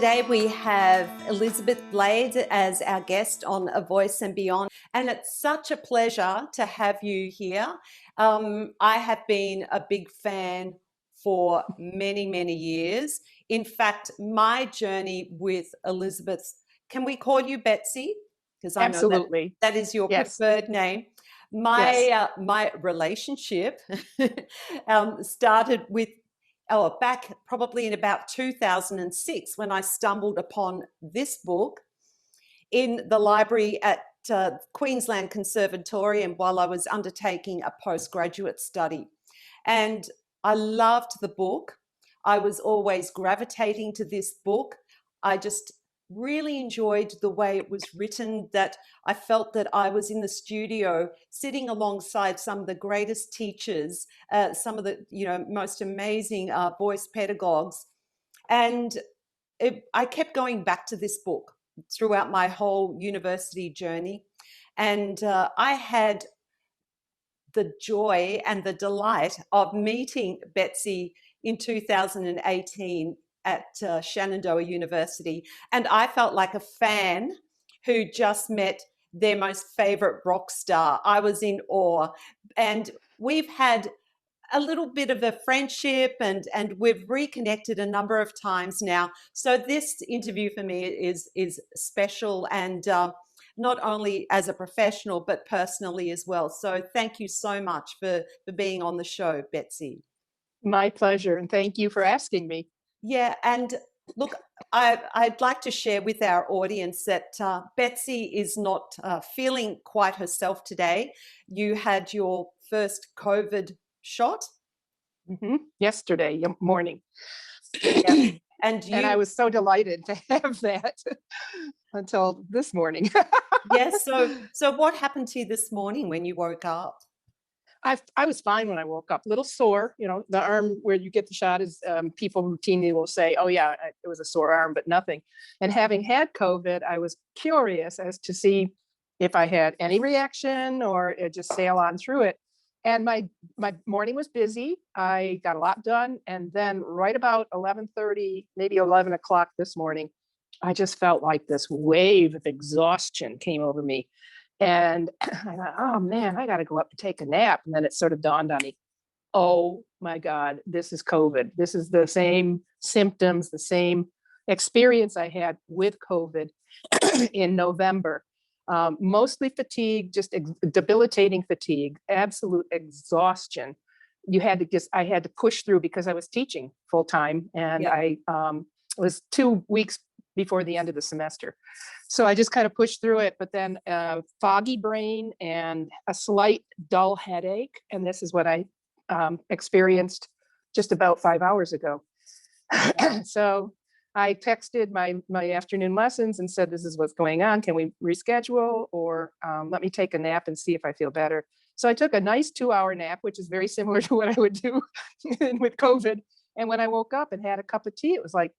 Today we have Elizabeth Blade as our guest on A Voice and Beyond, and it's such a pleasure to have you here. I have been a big fan for many, many years. In fact, my journey with Elizabeth, can we call you Betsy? Because I know that Absolutely. that is your Yes. preferred name. My Yes. my relationship started with back probably in about 2006 when I stumbled upon this book in the library at Queensland Conservatorium while I was undertaking a postgraduate study. And I loved the book. I was always gravitating to this book. I just really enjoyed the way it was written, that I felt that I was in the studio sitting alongside some of the greatest teachers, some of the most amazing voice pedagogues. And I kept going back to this book throughout my whole university journey. And I had the joy and the delight of meeting Betsy in 2018 at Shenandoah University. And I felt like a fan who just met their most favorite rock star. I was in awe. And we've had a little bit of a friendship, and we've reconnected a number of times now. So this interview for me is special, and not only as a professional but personally as well. So thank you so much for being on the show, Betsy. My pleasure. And thank you for asking me. Yeah, and look, I'd like to share with our audience that Betsy is not feeling quite herself today. You had your first COVID shot. Yesterday morning. Yeah. And And I you, was so delighted to have that until this morning. yes. So what happened to you this morning when you woke up? I was fine when I woke up, a little sore. The arm where you get the shot is people routinely will say, oh, yeah, it was a sore arm, but nothing. And having had COVID, I was curious as to see if I had any reaction or just sail on through it. And my morning was busy. I got a lot done. And then right about 11:30, maybe 11 o'clock this morning, I just felt like this wave of exhaustion came over me. And I thought, oh man, I got to go up and take a nap. And then it sort of dawned on me, oh my God, this is COVID. This is the same symptoms, the same experience I had with COVID in November. Mostly fatigue, just debilitating fatigue, absolute exhaustion. I had to push through because I was teaching full time, and Yeah. it was 2 weeks before the end of the semester. So I just kind of pushed through it, but then foggy brain and a slight dull headache. And this is what I experienced just about 5 hours ago. So I texted my afternoon lessons and said, this is what's going on. Can we reschedule, or let me take a nap and see if I feel better? So I took a nice 2-hour nap, which is very similar to what I would do with COVID. And when I woke up and had a cup of tea, it was like,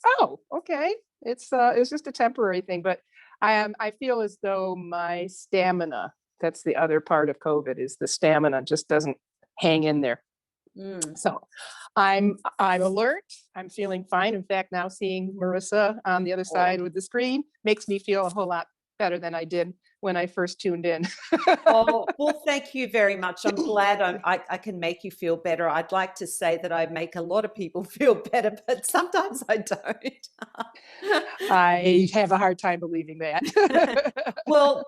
oh, okay. It's just a temporary thing, but I feel as though my stamina, that's the other part of COVID, is the stamina just doesn't hang in there. Mm. So I'm alert. I'm feeling fine. In fact, now seeing Marissa on the other side with the screen makes me feel a whole lot better than I did when I first tuned in. Oh, well, thank you very much. I'm glad I can make you feel better. I'd like to say that I make a lot of people feel better, but sometimes I don't. I have a hard time believing that. Well,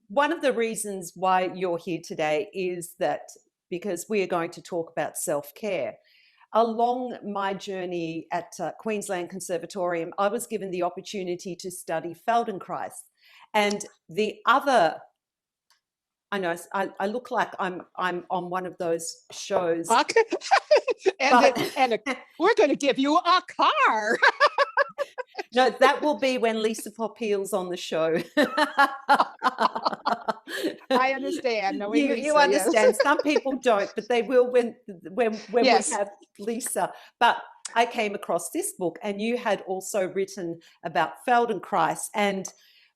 one of the reasons why you're here today is that because we are going to talk about self-care. Along my journey at Queensland Conservatorium, I was given the opportunity to study Feldenkrais. And the other, I know I look like I'm on one of those shows, and but we're going to give you a car. no, that will be when Lisa Popeil's on the show. I understand. Knowing You Lisa, understand. yes. Some people don't, but they will when Yes. we have Lisa. But I came across this book, and you had also written about Feldenkrais. And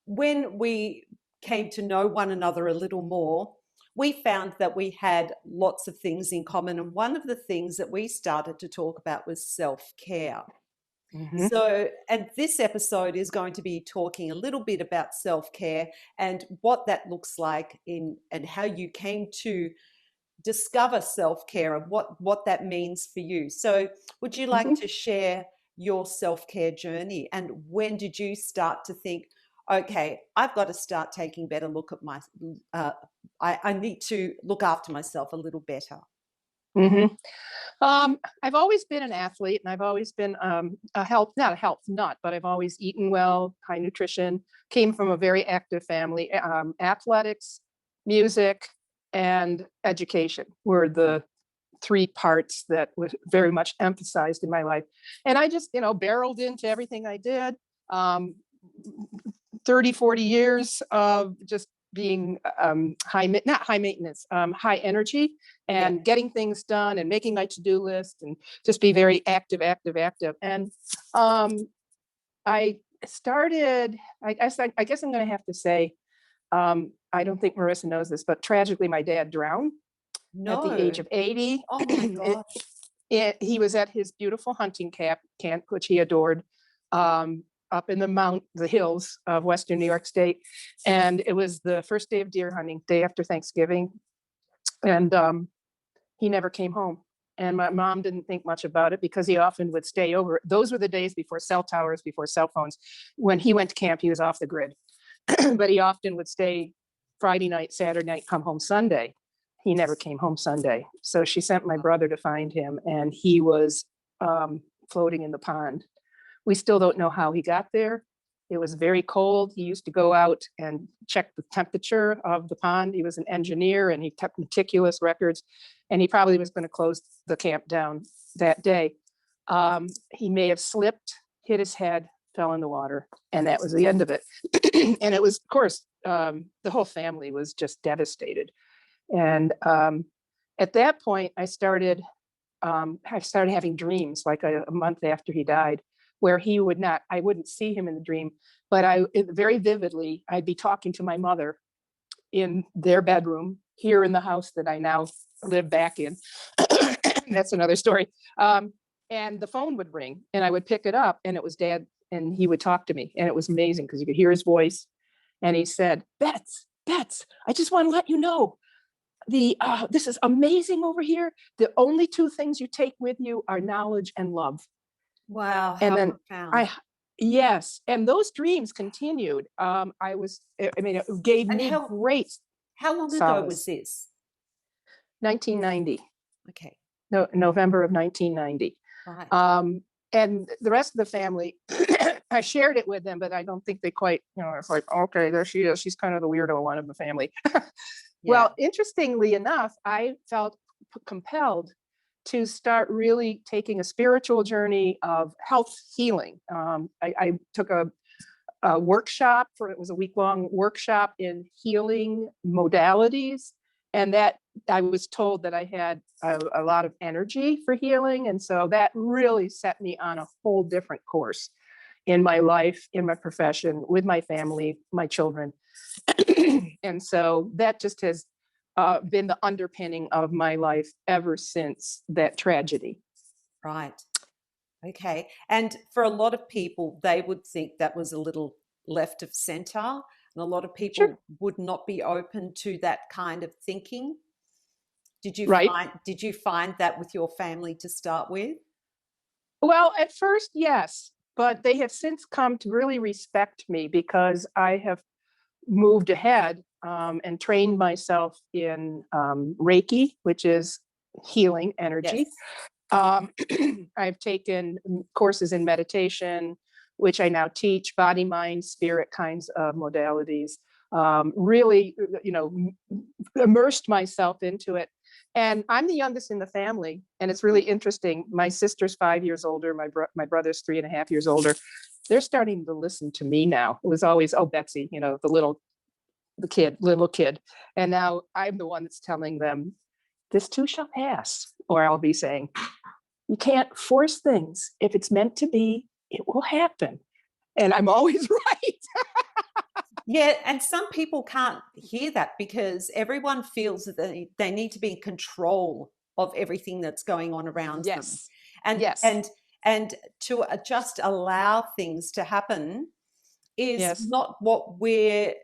when we came to know one another a little more, we found that we had lots of things in common. And one of the things that we started to talk about was self-care. Mhm. So, and this episode is going to be talking a little bit about self-care and what that looks like in and how you came to discover self-care and what that means for you. So, would you like Mhm. to share your self-care journey and when did you start to think, okay, I've got to start taking better look at my uh, I need to look after myself a little better. Mhm. I've always been an athlete, and I've always been not a health nut, but I've always eaten well, high nutrition, came from a very active family. Athletics, music, and education were the three parts that was very much emphasized in my life. And I just, barreled into everything I did. Um, 30, 40 years of just being not high maintenance, high energy, Yeah. and getting things done and making my to-do list and just be very active, active, active. And I started, I guess I'm going to have to say, I don't think Marissa knows this, but tragically, my dad drowned at the age No. of 80. Oh my gosh. He was at his beautiful hunting camp, which he adored, up in the hills of Western New York State. And it was the first day of deer hunting, day after Thanksgiving. And he never came home. And my mom didn't think much about it because he often would stay over. Those were the days before cell towers, before cell phones. When he went to camp, he was off the grid. But he often would stay Friday night, Saturday night, come home Sunday. He never came home Sunday. So she sent my brother to find him, and he was floating in the pond. We still don't know how he got there. It was very cold. He used to go out and check the temperature of the pond. He was an engineer and he kept meticulous records, and he probably was going to close the camp down that day. He may have slipped, hit his head, fell in the water, and that was the end of it. And it was, of course, the whole family was just devastated. And at that point, I started having dreams like a month after he died, where I wouldn't see him in the dream, but very vividly, I'd be talking to my mother in their bedroom here in the house that I now live back in. That's another story. And the phone would ring and I would pick it up and it was Dad, and he would talk to me, and it was amazing because you could hear his voice. And he said, Bets, I just want to let you know this is amazing over here. The only two things you take with you are knowledge and love. Wow, And how then profound. yes, and those dreams continued. It gave And me great how long ago was solace. this? 1990, Okay. November of 1990. Right. And the rest of the family, I shared it with them, but I don't think they quite, it's like, okay, there she is. She's kind of the weirdo one of the family. Yeah. Well, interestingly enough, I felt compelled to start really taking a spiritual journey of health healing. I took a workshop it was a week-long workshop in healing modalities. And that I was told that I had a lot of energy for healing. And so that really set me on a whole different course in my life, in my profession, with my family, my children. And so that just has been the underpinning of my life ever since that tragedy. Right. Okay. And for a lot of people, they would think that was a little left of center. And a lot of Sure. people would not be open to that kind of thinking. Right. Did you find that with your family to start with? Well, at first, yes, but they have since come to really respect me because I have moved ahead and trained myself in Reiki, which is healing energy. Yes. I've taken courses in meditation, which I now teach, body, mind, spirit kinds of modalities. Really, immersed myself into it. And I'm the youngest in the family. And it's really interesting. My sister's 5 years older. My brother's 3.5 years older. They're starting to listen to me now. It was always, oh, Betsy, little kid. And now I'm the one that's telling them, this too shall pass. Or I'll be saying, you can't force things. If it's meant to be, it will happen. And I'm always right. Yeah, and some people can't hear that because everyone feels that they need to be in control of everything that's going on around them. Yes. And Yes. and And to just allow things to happen is Yes. not what we're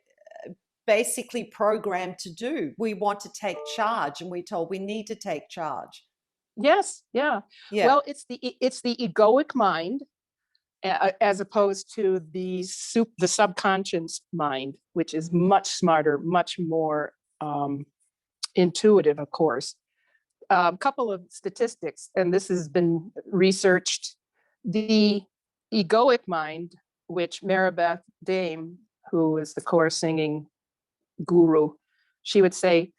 basically programmed to do. We want to take charge, and we're told we need to take charge. Yes. Yeah. Yeah. Well, it's the egoic mind, as opposed to the subconscious mind, which is much smarter, much more intuitive, of course. A couple of statistics, and this has been researched. The egoic mind, which Maribeth Dame, who is the chorus singing guru, she would say,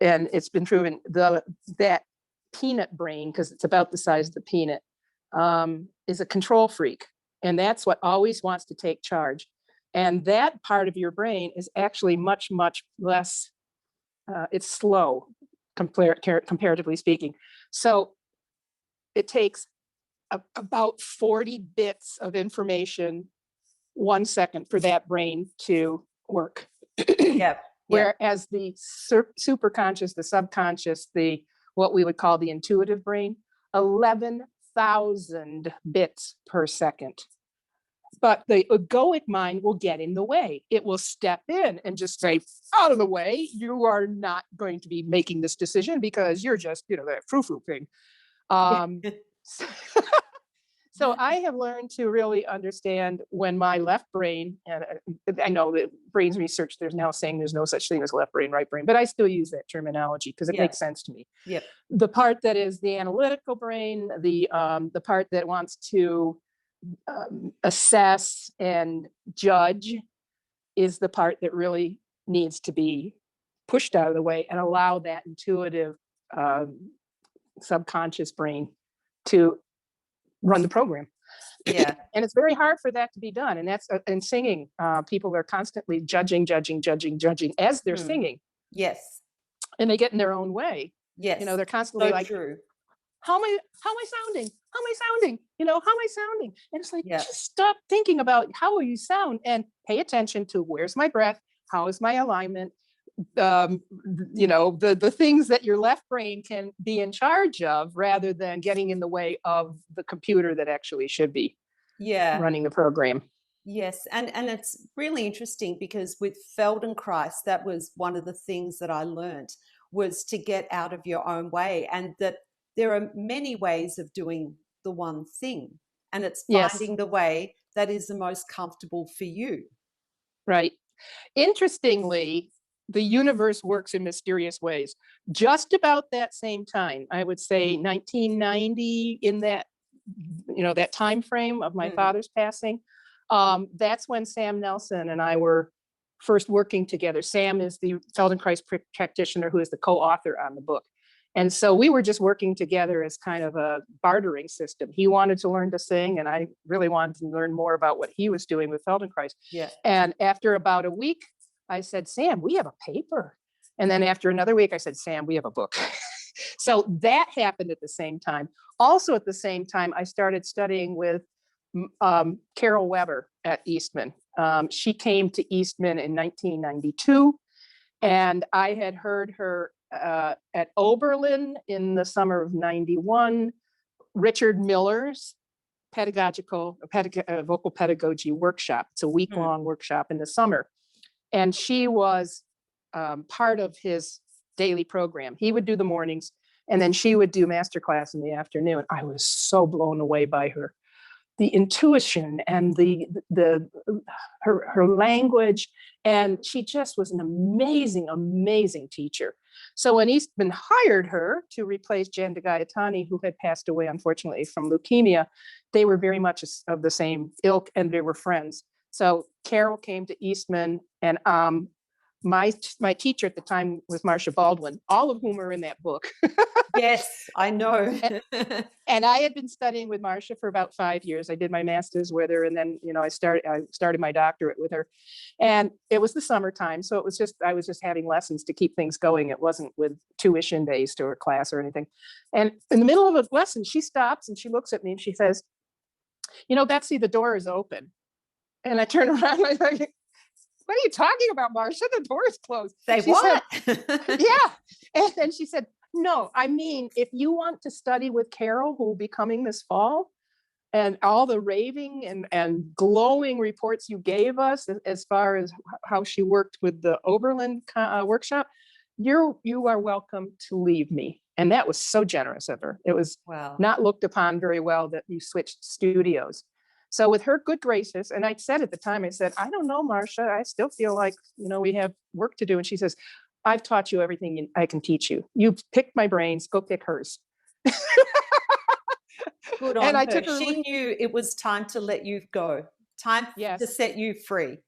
and it's been proven, that peanut brain, because it's about the size of the peanut, is a control freak. And that's what always wants to take charge. And that part of your brain is actually much, much less, it's slow, comparatively speaking. So it takes about 40 bits of information 1 second for that brain to work. Yeah. Whereas the superconscious, the subconscious, the what we would call the intuitive brain, 11,000 bits per second. But the egoic mind will get in the way. It will step in and just say, out of the way, you are not going to be making this decision because you're just, that frou-frou thing. So I have learned to really understand when my left brain, and I know that brains research, there's now saying there's no such thing as left brain, right brain, but I still use that terminology because it makes sense to me. Yep. The part that is the analytical brain, the part that wants to assess and judge, is the part that really needs to be pushed out of the way and allow that intuitive subconscious brain to run the program. Yeah. And it's very hard for that to be done. And that's in singing. People are constantly judging as they're singing. Yes. And they get in their own way. Yes. They're constantly like, true. How am I sounding? How am I sounding? How am I sounding? And it's like, Yeah. just stop thinking about how will you sound and pay attention to where's my breath? How is my alignment? The things that your left brain can be in charge of rather than getting in the way of the computer that actually should be running the program. Yes. And it's really interesting because with Feldenkrais, that was one of the things that I learned, was to get out of your own way, and that there are many ways of doing the one thing, and it's finding the way that is the most comfortable for you. Right. Interestingly, the universe works in mysterious ways. Just about that same time, I would say 1990, in that, that time frame of my father's passing, that's when Sam Nelson and I were first working together. Sam is the Feldenkrais practitioner who is the co-author on the book. And so we were just working together as kind of a bartering system. He wanted to learn to sing, and I really wanted to learn more about what he was doing with Feldenkrais. Yeah. And after about a week, I said, Sam, we have a paper. And then after another week, I said, Sam, we have a book. So that happened at the same time. Also at the same time, I started studying with Carol Weber at Eastman. She came to Eastman in 1992, and I had heard her at Oberlin in the summer of 91, Richard Miller's vocal pedagogy workshop. It's a week-long workshop in the summer. And she was part of his daily program. He would do the mornings, and then she would do masterclass in the afternoon. I was so blown away by her. The intuition and her language, and she just was an amazing, amazing teacher. So when Eastman hired her to replace Jan de Gaetani, who had passed away, unfortunately, from leukemia, they were very much of the same ilk, and they were friends. So Carol came to Eastman, and my teacher at the time was Marcia Baldwin, all of whom are in that book. Yes, I know. And I had been studying with Marcia for about 5 years. I did my master's with her, and then I started my doctorate with her. And it was the summertime, so I was just having lessons to keep things going. It wasn't with tuition based or class or anything. And in the middle of a lesson, she stops and she looks at me and she says, Betsy, the door is open. And I turn around and I'm like, what are you talking about, Marcia? The door is closed. Say what? Yeah. And then she said, no, I mean, if you want to study with Carol, who will be coming this fall, and all the raving and glowing reports you gave us as far as how she worked with the Oberlin workshop, you are welcome to leave me. And that was so generous of her. It was Wow. not looked upon very well that you switched studios. So with her good graces, and I said at the time, I said, I don't know, Marcia, I still feel like, we have work to do. And she says, I've taught you everything I can teach you. You picked my brains, go pick hers. Good And on I her. took her. She knew it was time to let you go, time to Yes. set you free.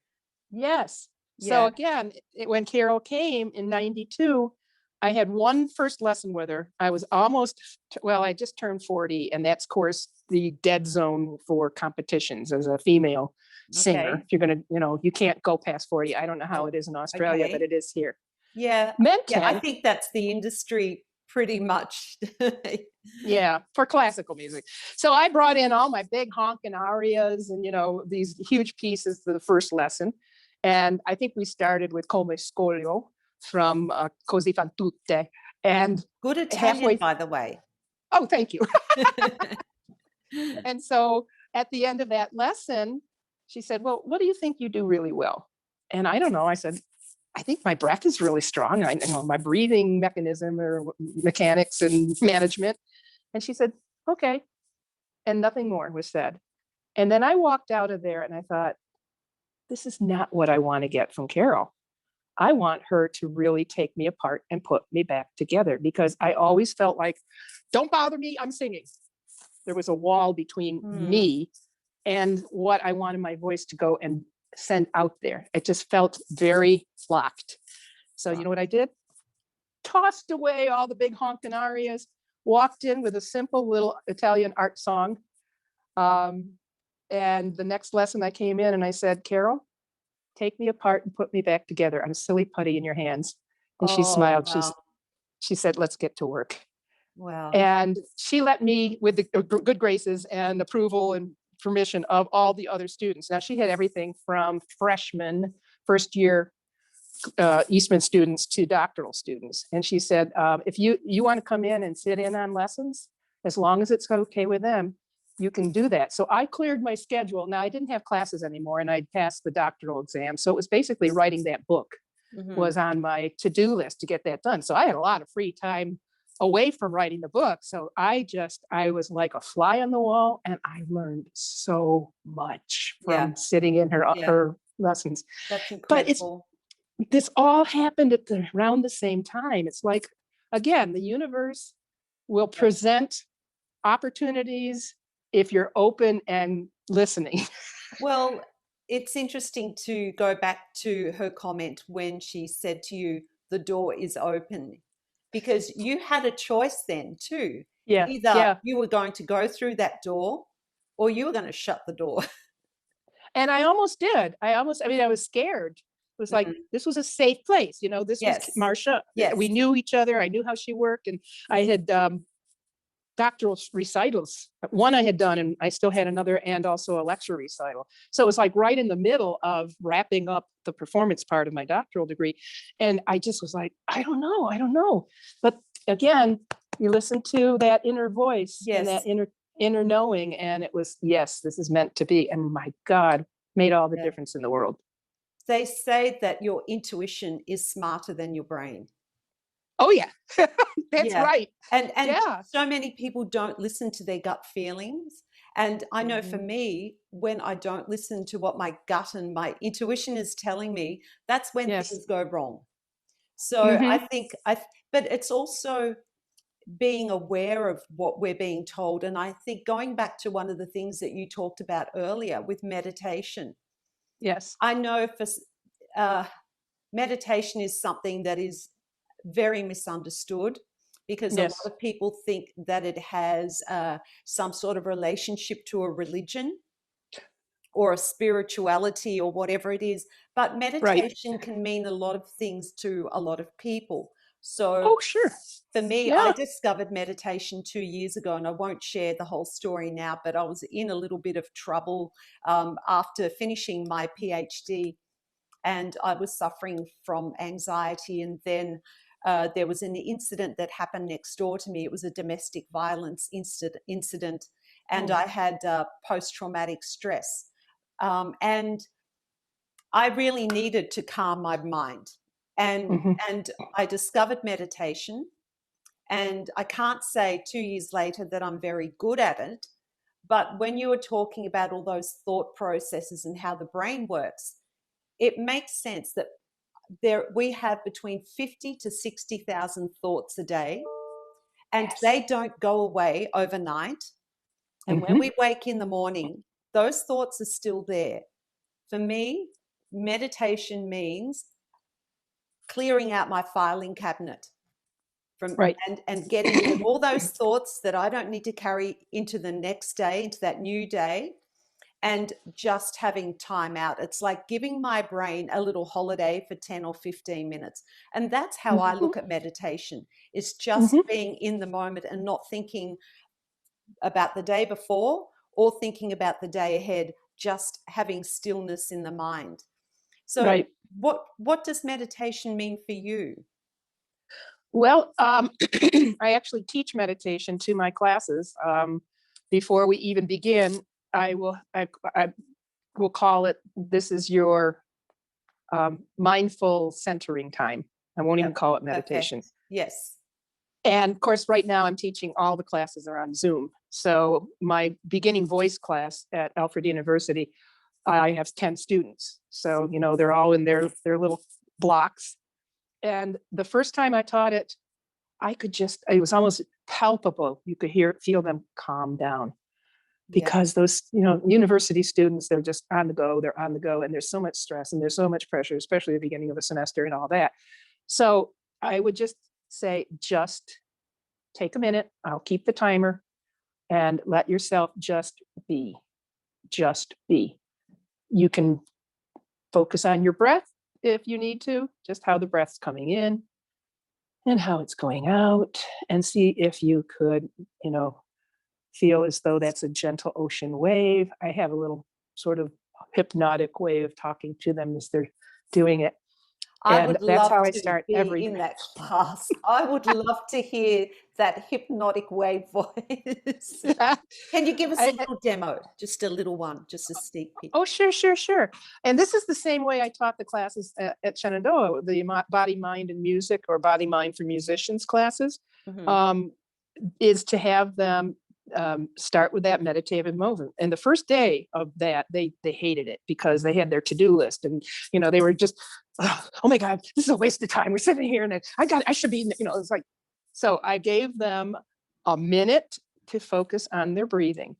Yes. So Yeah. again, when Carol came in 92, I had one first lesson with her. I was I just turned 40, and that's, of course, the dead zone for competitions as a female singer. Okay. If you're going to, you can't go past 40. I don't know how Oh, it is in Australia, but okay. it is here. Yeah. Men Yeah. I can, think that's the industry pretty much. yeah, for classical music. So I brought in all my big honking arias and, these huge pieces for the first lesson. And I think we started with Come Scoglio from Così fan tutte. And Good Italian, halfway, by the way. oh, thank you. And so at the end of that lesson, she said, well, what do you think you do really well? And I don't know. I said, I think my breath is really strong. I know my breathing mechanism or mechanics and management. And she said, okay. And nothing more was said. And then I walked out of there and I thought, this is not what I want to get from Carol. I want her to really take me apart and put me back together, because I always felt like, don't bother me, I'm singing. There was a wall between me and what I wanted my voice to go and send out there. It just felt very locked. So you know what I did? Tossed away all the big honking arias, walked in with a simple little Italian art song. And the next lesson I came in and I said, Carol, take me apart and put me back together. I'm silly putty in your hands. And she Oh, smiled. wow. She said, let's get to work. Wow. And she let me, with the good graces and approval and permission of all the other students. Now, she had everything from freshmen, first year Eastman students to doctoral students. And she said, if you want to come in and sit in on lessons, as long as it's okay with them, you can do that. So I cleared my schedule. Now, I didn't have classes anymore, and I'd passed the doctoral exam. So it was basically writing that book was on my to-do list to get that done. So I had a lot of free time away from writing the book. So I was like a fly on the wall, and I learned so much Yeah. from sitting in her lessons. That's But incredible. this all happened around the same time. It's like, again, the universe will present opportunities if you're open and listening. Well, it's interesting to go back to her comment when she said to you, the door is open, because you had a choice then too. Yeah, Either yeah. you were going to go through that door or you were going to shut the door. And I almost did. I was scared. It was like, this was a safe place. This was Yes. Marcia. Yes. We knew each other. I knew how she worked. And I had doctoral recitals. One I had done, and I still had another, and also a lecture recital. So it was like right in the middle of wrapping up the performance part of my doctoral degree. And I just was like, I don't know. But again, you listen to that inner voice and that Yes. inner knowing, and it was, yes, this is meant to be. And my God, made all the Yeah. difference in the world. They say that your intuition is smarter than your brain. Oh yeah, that's Yeah. right. And Yeah. so many people don't listen to their gut feelings. And I know for me, when I don't listen to what my gut and my intuition is telling me, that's when Yes. things go wrong. So I think but it's also being aware of what we're being told. And I think going back to one of the things that you talked about earlier with meditation, Yes. I know for meditation is something that is very misunderstood, because a lot Yes. of people think that it has some sort of relationship to a religion or a spirituality or whatever it is. But Right. meditation can mean a lot of things to a lot of people. So Oh, sure. for me, I Yeah. discovered meditation 2 years ago, and I won't share the whole story now, but I was in a little bit of trouble after finishing my PhD, and I was suffering from anxiety. And then there was an incident that happened next door to me. It was a domestic violence incident. and I had post-traumatic stress. And I really needed to calm my mind. And I discovered meditation. And I can't say 2 years later that I'm very good at it. But when you were talking about all those thought processes and how the brain works, it makes sense that we have between 50 to 60,000 thoughts a day, and they don't go away overnight. And when we wake in the morning, those thoughts are still there. For me, meditation means clearing out my filing cabinet and getting rid of all those thoughts that I don't need to carry into the next day, into that new day, and just having time out. It's like giving my brain a little holiday for 10 or 15 minutes. And that's how I look at meditation. It's just being in the moment and not thinking about the day before or thinking about the day ahead, just having stillness in the mind. So what does meditation mean for you? Well, I actually teach meditation to my classes. Before we even begin, I will call it, this is your mindful centering time. I won't even call it meditation. Okay. Yes. And of course, right now I'm teaching all the classes are on Zoom. So my beginning voice class at Alfred University, I have 10 students. So, they're all in their little blocks. And the first time I taught it, it was almost palpable. You could feel them calm down, because those, university students, they're just on the go, and there's so much stress and there's so much pressure, especially at the beginning of a semester and all that. So I would just say, just take a minute, I'll keep the timer, and let yourself just be. You can focus on your breath if you need to, just how the breath's coming in and how it's going out, and see if you could, feel as though that's a gentle ocean wave. I have a little sort of hypnotic way of talking to them as they're doing it. I And would that's love how I to start be every in that class. I would love to hear that hypnotic wave voice. Can you give us a little demo? Just a little one, just a sneak peek. Oh, sure. And this is the same way I taught the classes at Shenandoah, the Body, Mind, and Music, or Body, Mind for Musicians classes, is to have them start with that meditative moment. And the first day of that, they hated it, because they had their to-do list, and they were just, oh my God, this is a waste of time. We're sitting here, and I should be, it's like. So I gave them a minute to focus on their breathing,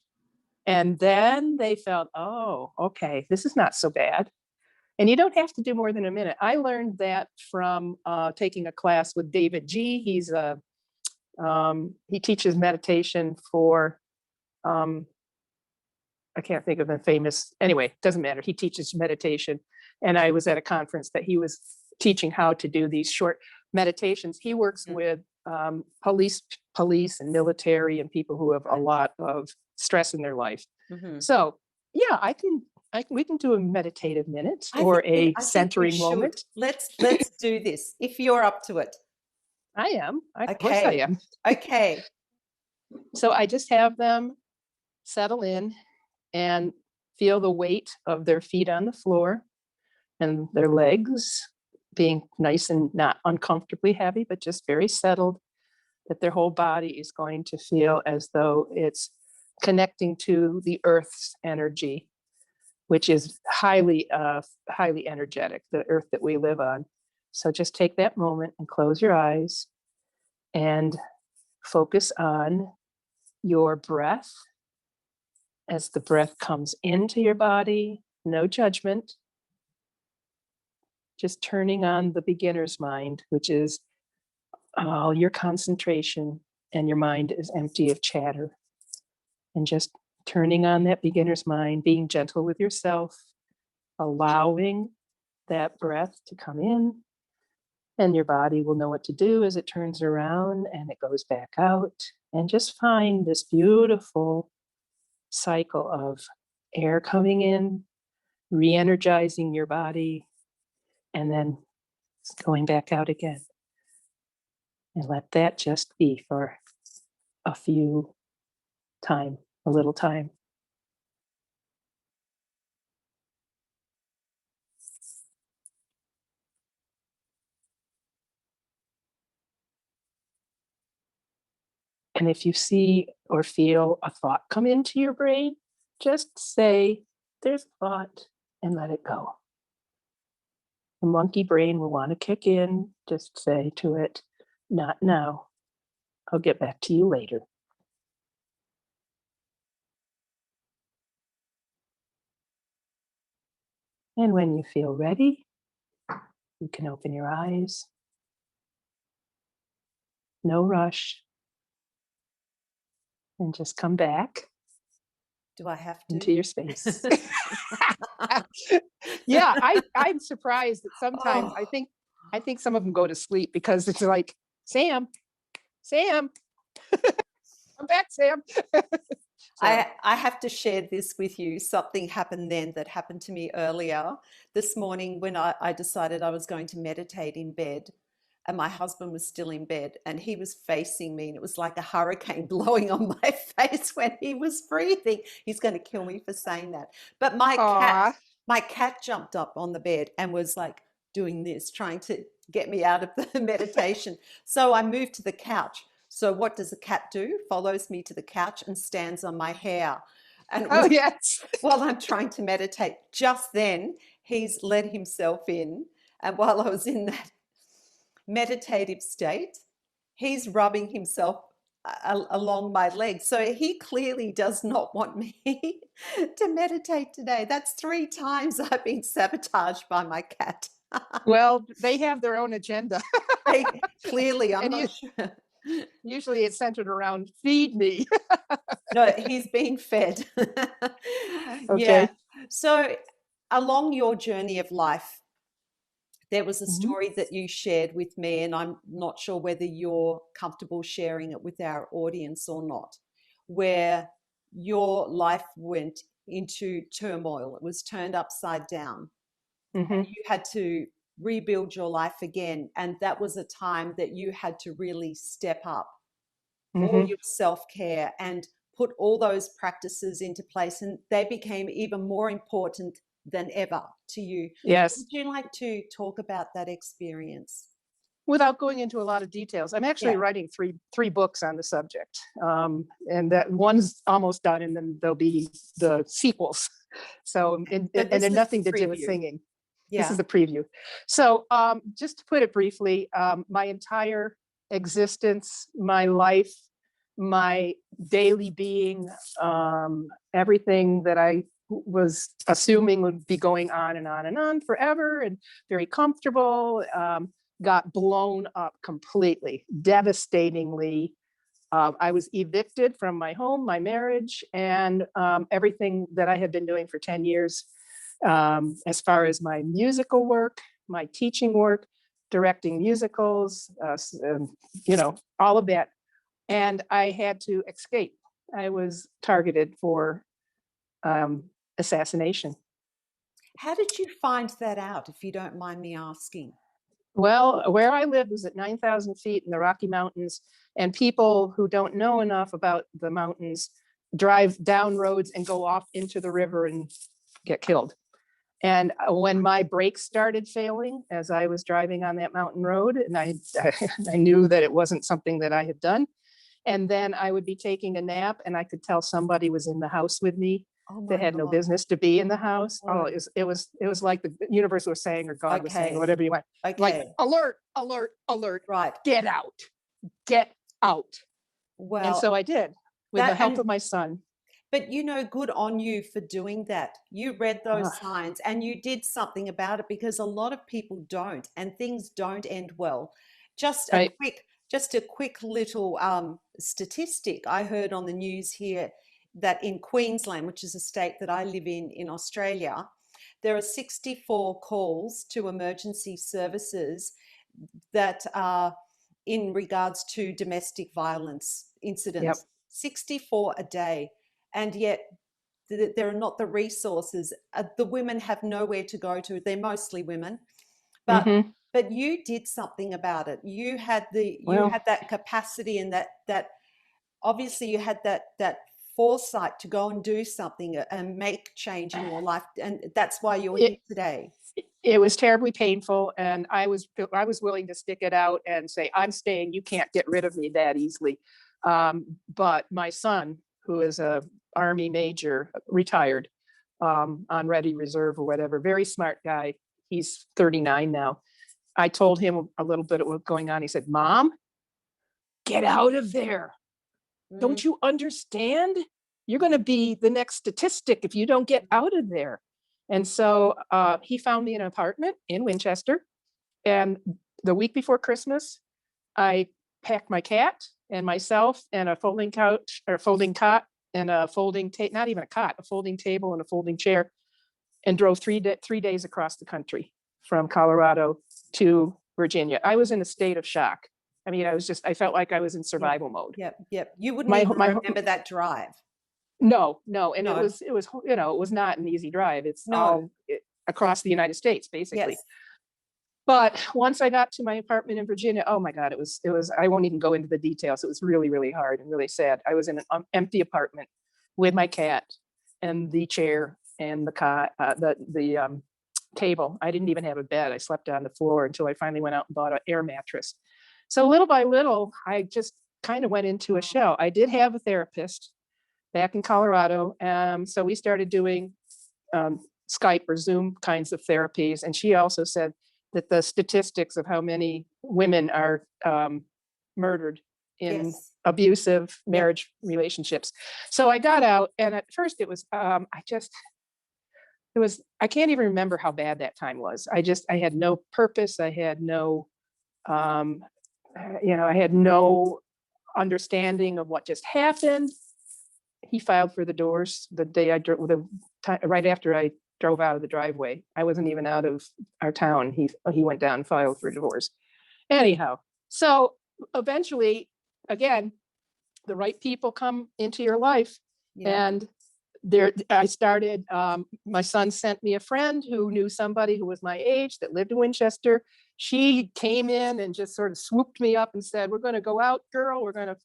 and then they felt, oh, okay, this is not so bad. And you don't have to do more than a minute. I learned that from taking a class with David G. He teaches meditation for, I can't think of a famous, anyway, doesn't matter. He teaches meditation. And I was at a conference that he was teaching how to do these short meditations. He works with police and military and people who have a lot of stress in their life. So yeah, we can do a meditative minute or a centering moment. Let's do this if you're up to it. I am. Of course I am. Okay. So I just have them settle in and feel the weight of their feet on the floor and their legs being nice and not uncomfortably heavy, but just very settled, that their whole body is going to feel as though it's connecting to the earth's energy, which is highly energetic, the earth that we live on. So just take that moment and close your eyes and focus on your breath as the breath comes into your body. No judgment. Just turning on the beginner's mind, which is all your concentration, and your mind is empty of chatter. And just turning on that beginner's mind, being gentle with yourself, allowing that breath to come in, and your body will know what to do as it turns around and it goes back out. And just find this beautiful cycle of air coming in, re-energizing your body, and then going back out again. And let that just be for a few time a little time. And if you see or feel a thought come into your brain, just say, there's a thought, and let it go. The monkey brain will want to kick in. Just say to it, not now. I'll get back to you later. And when you feel ready, you can open your eyes. No rush. And just come back Do I have to? into your space. Yeah, I'm surprised that sometimes Oh. I think some of them go to sleep because it's like, Sam, come back, Sam. So, I have to share this with you. Something happened then that happened to me earlier this morning when I decided I was going to meditate in bed. And my husband was still in bed and he was facing me, and it was like a hurricane blowing on my face when he was breathing. He's going to kill me for saying that. But aw. my cat jumped up on the bed and was like doing this, trying to get me out of the meditation. So I moved to the couch. So what does the cat do? Follows me to the couch and stands on my hair. And it Oh, was yes. while I'm trying to meditate. Just then, he's let himself in. And while I was in that meditative state, he's rubbing himself along my legs. So he clearly does not want me to meditate today. That's 3 times I've been sabotaged by my cat. Well, they have their own agenda. Clearly, I'm And not sure. usually it's centered around feed me. No, he's being fed. Yeah. Okay. So, along your journey of life, there was a Mhm. story that you shared with me, and I'm not sure whether you're comfortable sharing it with our audience or not, where your life went into turmoil. It was turned upside down. Mhm. You had to rebuild your life again. And that was a time that you had to really step up all Mhm. your self care and put all those practices into place. And they became even more important than ever to you. Yes. Would you like to talk about that experience? Without going into a lot of details, I'm actually Yeah. writing three books on the subject, and that one's almost done, and then there'll be the sequels. So, and So they're this is nothing to do with preview. singing. This is Yeah. the preview. So, just to put it briefly, my entire existence, my life, my daily being, everything that I was assuming would be going on and on and on forever and very comfortable, got blown up completely, devastatingly. I was evicted from my home, my marriage, and everything that I had been doing for 10 years, as far as my musical work, my teaching work, directing musicals, all of that. And I had to escape. I was targeted for assassination. How did you find that out, if you don't mind me asking? Well, where I lived was at 9,000 feet in the Rocky Mountains, and people who don't know enough about the mountains drive down roads and go off into the river and get killed. And when my brakes started failing as I was driving on that mountain road, and I knew that it wasn't something that I had done, and then I would be taking a nap, and I could tell somebody was in the house with me Oh that my had no God. business to be in the house. Oh, Oh, it was like the universe was saying, or God was saying, or okay. whatever you want. Like, Okay. alert, alert, alert, Right. get out, get out. And Well, so I did, with the that help and of my son. but good on you for doing that. You read Uh, those signs and you did something about it, because a lot of people don't, and things don't end well. Just a right. quick, just a quick little statistic I heard on the news here, that in Queensland, which is a state that I live in Australia, there are 64 calls to emergency services that are in regards to domestic violence Yep. incidents. 64 a day. And yet there are not the resources. The women have nowhere to go to. They're mostly women, but Mm-hmm. you did something about it. You Well, had that capacity, and that obviously you had that foresight to go and do something and make change in your life, and that's why you're here It, today. it was terribly painful, and I was willing to stick it out and say, I'm staying. You can't get rid of me that easily. But my son, who is a Army major, retired, on ready reserve or whatever, very smart guy. He's 39 now. I told him a little bit of what's going on. He said, Mom, get out of there. Mm. Don't you understand? You're going to be the next statistic if you don't get out of there. And so he found me an apartment in Winchester. And the week before Christmas, I packed my cat and myself and a folding couch or folding cot and a folding table, not even a cot, a folding table and a folding chair, and drove 3 days across the country from Colorado to Virginia. I was in a state of shock. I mean, I felt like I was in Yep, survival mode. yep, yep. You wouldn't My, even my, remember that drive. no. And No, it was, it was not an easy drive. It's no. all across the United States, basically. Yes. But once I got to my apartment in Virginia, oh my God, I won't even go into the details. It was really, really hard and really sad. I was in an empty apartment with my cat and the chair and the cot, the table. I didn't even have a bed. I slept on the floor until I finally went out and bought an air mattress. So little by little, I just kind of went into a shell. I did have a therapist back in Colorado. So we started doing Skype or Zoom kinds of therapies. And she also said that the statistics of how many women are murdered in Yes. abusive Yep. marriage relationships. So I got out, and at first it was, I can't even remember how bad that time was. I had no purpose. I had no, I had no understanding of what just happened. He filed for the divorce the day I drove, right after I drove out of the driveway. I wasn't even out of our town. He went down and filed for divorce. Anyhow, so eventually, again, the right people come into your life, Yeah. and there I started. My son sent me a friend who knew somebody who was my age that lived in Winchester. She came in and just sort of swooped me up and said, "We're going to go out, girl. We're going to,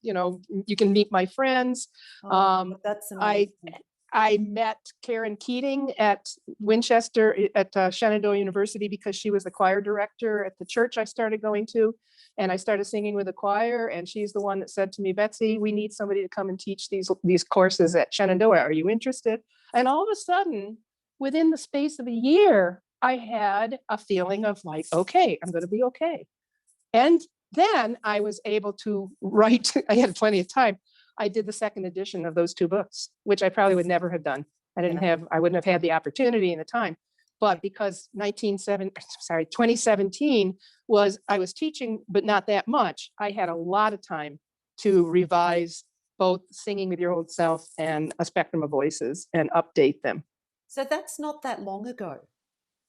you can meet my friends." Oh, that's I amazing. I met Karen Keating at Winchester at Shenandoah University because she was the choir director at the church I started going to. And I started singing with the choir. And she's the one that said to me, Betsy, we need somebody to come and teach these courses at Shenandoah. Are you interested? And all of a sudden, within the space of a year, I had a feeling of like, okay, I'm going to be okay. And then I was able to write, I had plenty of time. I did the second edition of those two books, which I probably would never have done. Yeah. I wouldn't have had the opportunity and the time. But because 2017 I was teaching, but not that much, I had a lot of time to revise both Singing with Your Old Self and A Spectrum of Voices and update them. So that's not that long ago.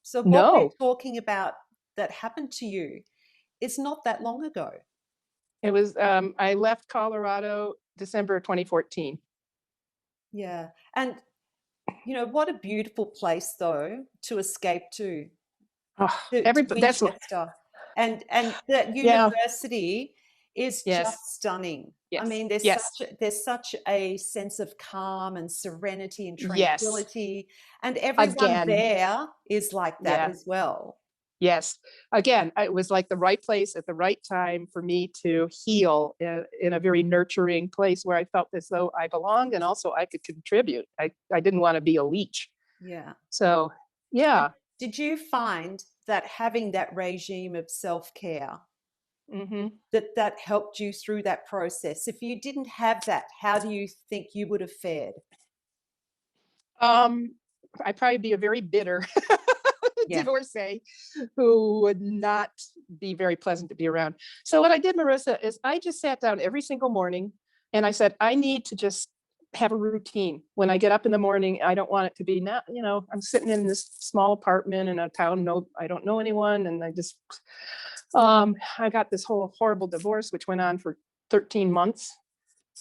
So what we're No, talking about that happened to you is not that long ago. it was, I left Colorado December 2014. Yeah. And what a beautiful place though to escape Oh, to everybody, that's what, Winchester. And that yeah, university is yes, just stunning. I yes, mean, yes, there's such a sense of calm and serenity and yes. tranquility, and everyone Again, there is like that yeah, as well. yes. Again, it was like the right place at the right time for me to heal in a very nurturing place where I felt as though I belonged and also I could contribute. I didn't want to be a leech. Yeah. So, And yeah. did you find that having that regime of self-care Hmm. that helped you through that process? If you didn't have that, how do you think you would have fared? Um, I'd probably be a very bitter Yeah. divorcee who would not be very pleasant to be around. So what I did, Marissa, is I just sat down every single morning and I said, I need to just have a routine. When I get up in the morning, I don't want it to be not, I'm sitting in this small apartment in a town, no, I don't know anyone. And I got this whole horrible divorce, which went on for 13 months.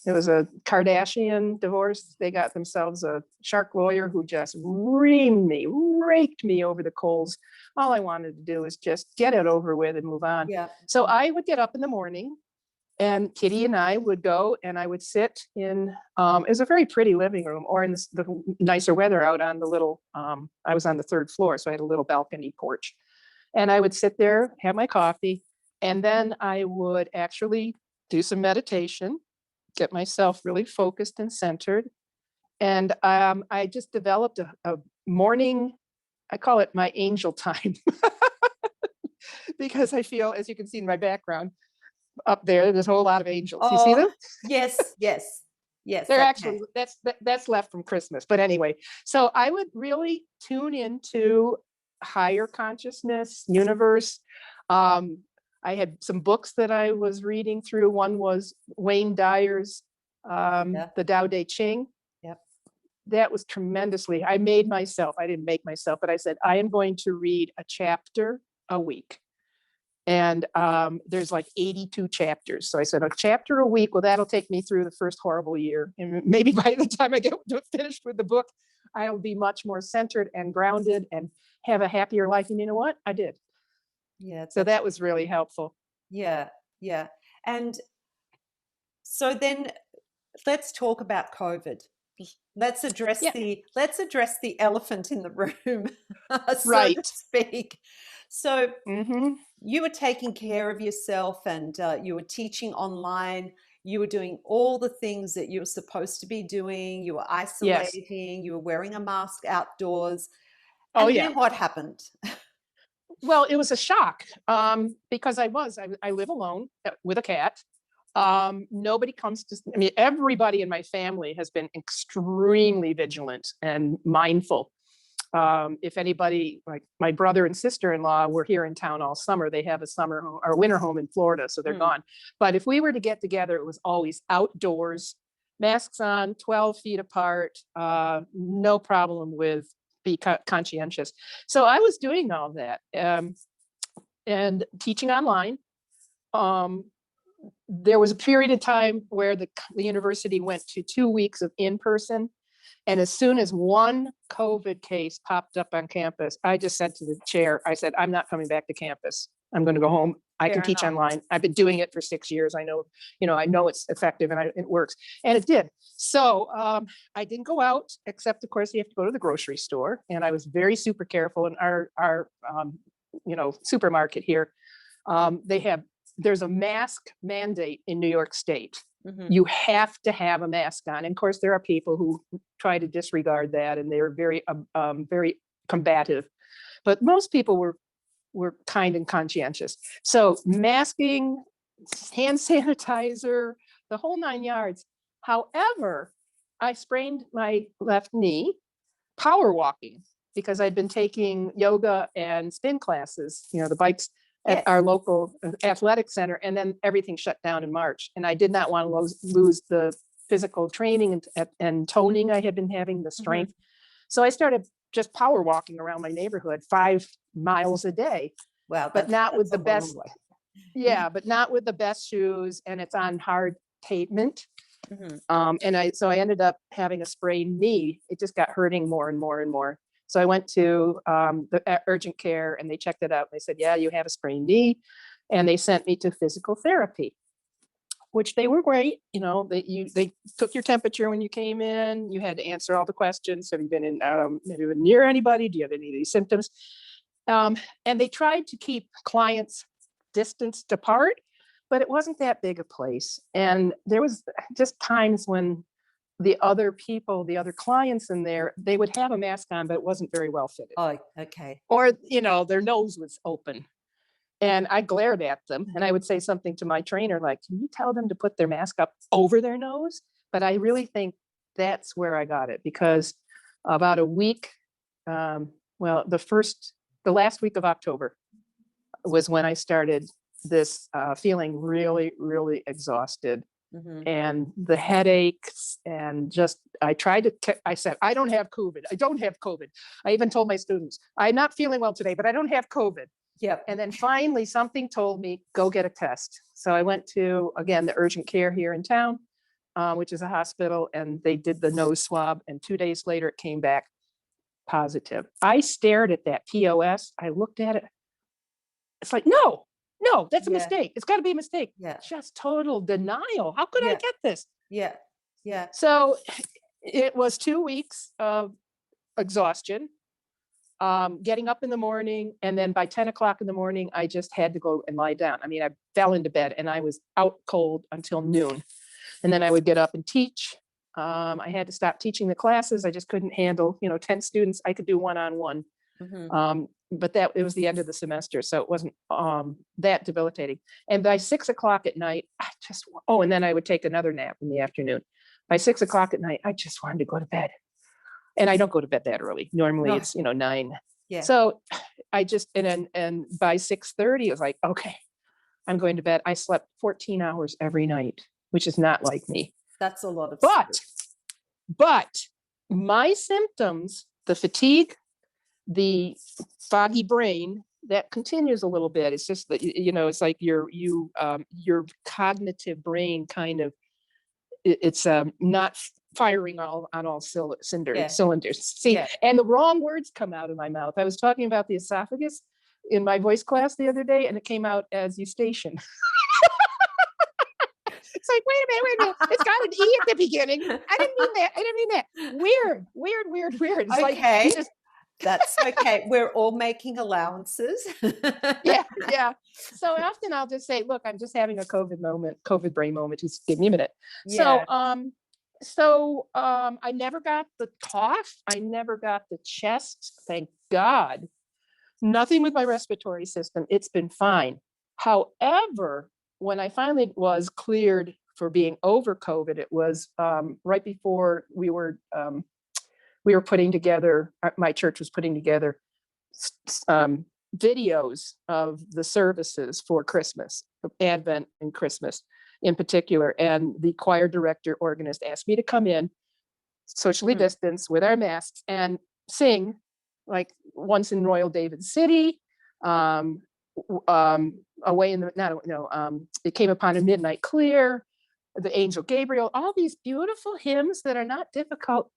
It was a Kardashian divorce. They got themselves a shark lawyer who just raked me over the coals. All I wanted to do was just get it over with and move on. Yeah. So I would get up in the morning And Kitty and I would go, and I would sit in, it was a very pretty living room, or in the nicer weather out on the little, I was on the third floor, so I had a little balcony porch. And I would sit there, have my coffee, and then I would actually do some meditation, get myself really focused and centered. And I just developed a morning, I call it my angel time, because I feel, as you can see in my background, up there's a whole lot of angels. You see Oh, them? yes, yes, yes, They're okay. actually, that's left from Christmas. But anyway, so I would really tune into higher consciousness, universe. Um, I had some books that I was reading through. One was Wayne Dyer's Yeah, The Tao Te Ching. yep. That was tremendously, I didn't make myself, but I said, I am going to read a chapter a week. And there's like 82 chapters. So I said, a chapter a week. Well, that'll take me through the first horrible year. And maybe by the time I get finished with the book, I'll be much more centered and grounded and have a happier life. And you know what? I did. Yeah, So that was really helpful. yeah, yeah. And so then let's talk about COVID. Yeah. Let's address the elephant in the room, so to Right. speak. So Mm-hmm. you were taking care of yourself, and you were teaching online. You were doing all the things that you were supposed to be doing. You were Yes. isolating. You were wearing a mask outdoors. Oh, And yeah. then what happened? Well, it was a shock because I live alone with a cat. Nobody comes to, I mean, everybody in my family has been extremely vigilant and mindful. If anybody, like my brother and sister-in-law were here in town all summer, they have a summer home or winter home in Florida, so they're Mm, gone. But if we were to get together, it was always outdoors, masks on, 12 feet apart, no problem with be conscientious. So I was doing all that and teaching online. Um, there was a period of time where the university went to 2 weeks of in-person. And as soon as one COVID case popped up on campus, I just said to the chair, I said, I'm not coming back to campus. I'm going to go home. I can fair teach enough. online. I've been doing it for 6 years. I know it's effective and it works. And it did. So I didn't go out, except of course you have to go to the grocery store. And I was very super careful in our supermarket here. There's a mask mandate in New York State. Hmm. You have to have a mask on. And of course, there are people who try to disregard that, and they're very combative. But most people were kind and conscientious. So masking, hand sanitizer, the whole 9 yards. However, I sprained my left knee power walking because I'd been taking yoga and spin classes, the bikes at Yes. our local athletic center, and then everything shut down in March. And I did not want to lose the physical training and toning I had been having, the Hmm. strength. So I started just power walking around my neighborhood 5 miles a day, Wow, but not with that's a the long best, way. yeah, but not with the best shoes, and it's on hard pavement. Hmm. So I ended up having a sprained knee. It just got hurting more and more and more. So I went to the urgent care, and they checked it out. They said, yeah, you have a sprained knee. And they sent me to physical therapy, which they were great. They took your temperature when you came in. You had to answer all the questions. Have you been near anybody? Do you have any of these symptoms? And they tried to keep clients distanced apart, but it wasn't that big a place. And there was just times when the other clients in there, they would have a mask on, but it wasn't very well fitted. Oh, okay. Or, their nose was open. And I glared at them and I would say something to my trainer, like, can you tell them to put their mask up over their nose? But I really think that's where I got it, because about a week, the last week of October was when I started this feeling really, really exhausted. Hmm. And the headaches, and I said, I don't have COVID. I don't have COVID. I even told my students, I'm not feeling well today, but I don't have COVID. Yep. And then finally something told me, go get a test. So I went to, again, the urgent care here in town, which is a hospital, and they did the nose swab. And 2 days later, it came back positive. I stared at that POS. I looked at it. It's like, no, No, that's a Yeah. mistake. It's got to be a mistake. Yeah. Just total denial. How could I Yeah. get this? Yeah. Yeah. So it was 2 weeks of exhaustion, getting up in the morning. And then by 10 o'clock in the morning, I just had to go and lie down. I mean, I fell into bed and I was out cold until noon. And then I would get up and teach. I had to stop teaching the classes. I just couldn't handle, 10 students. I could do one-on-one. But it was the end of the semester, so it wasn't that debilitating. And by 6 o'clock at night, and then I would take another nap in the afternoon. By 6 o'clock at night, I just wanted to go to bed. And I don't go to bed that early. Normally No. it's, 9. Yeah. So I just, and by 6:30, it was like, okay, I'm going to bed. I slept 14 hours every night, which is not like me. That's a lot of But my symptoms, the fatigue, the foggy brain, that continues a little bit. It's just that, it's like your cognitive brain kind of, it's not firing on all cylinders. See, and the wrong words come out of my mouth. I was talking about the esophagus in my voice class the other day, and it came out as eustachian. It's like, wait a minute. It's got an E at the beginning. I didn't mean that. Weird. It's okay. Like, that's okay. We're all making allowances. yeah. So often I'll just say, look, I'm just having a COVID brain moment. Just give me a minute. Yeah. So I never got the cough. I never got the chest. Thank God. Nothing with my respiratory system. It's been fine. However, when I finally was cleared for being over COVID, it was right before we were putting together, my church was putting together videos of the services for Christmas, Advent and Christmas in particular. And the choir director organist asked me to come in, socially distanced with our masks, and sing like Once in Royal David City, away in the, it came upon a midnight clear, the angel Gabriel, all these beautiful hymns that are not difficult.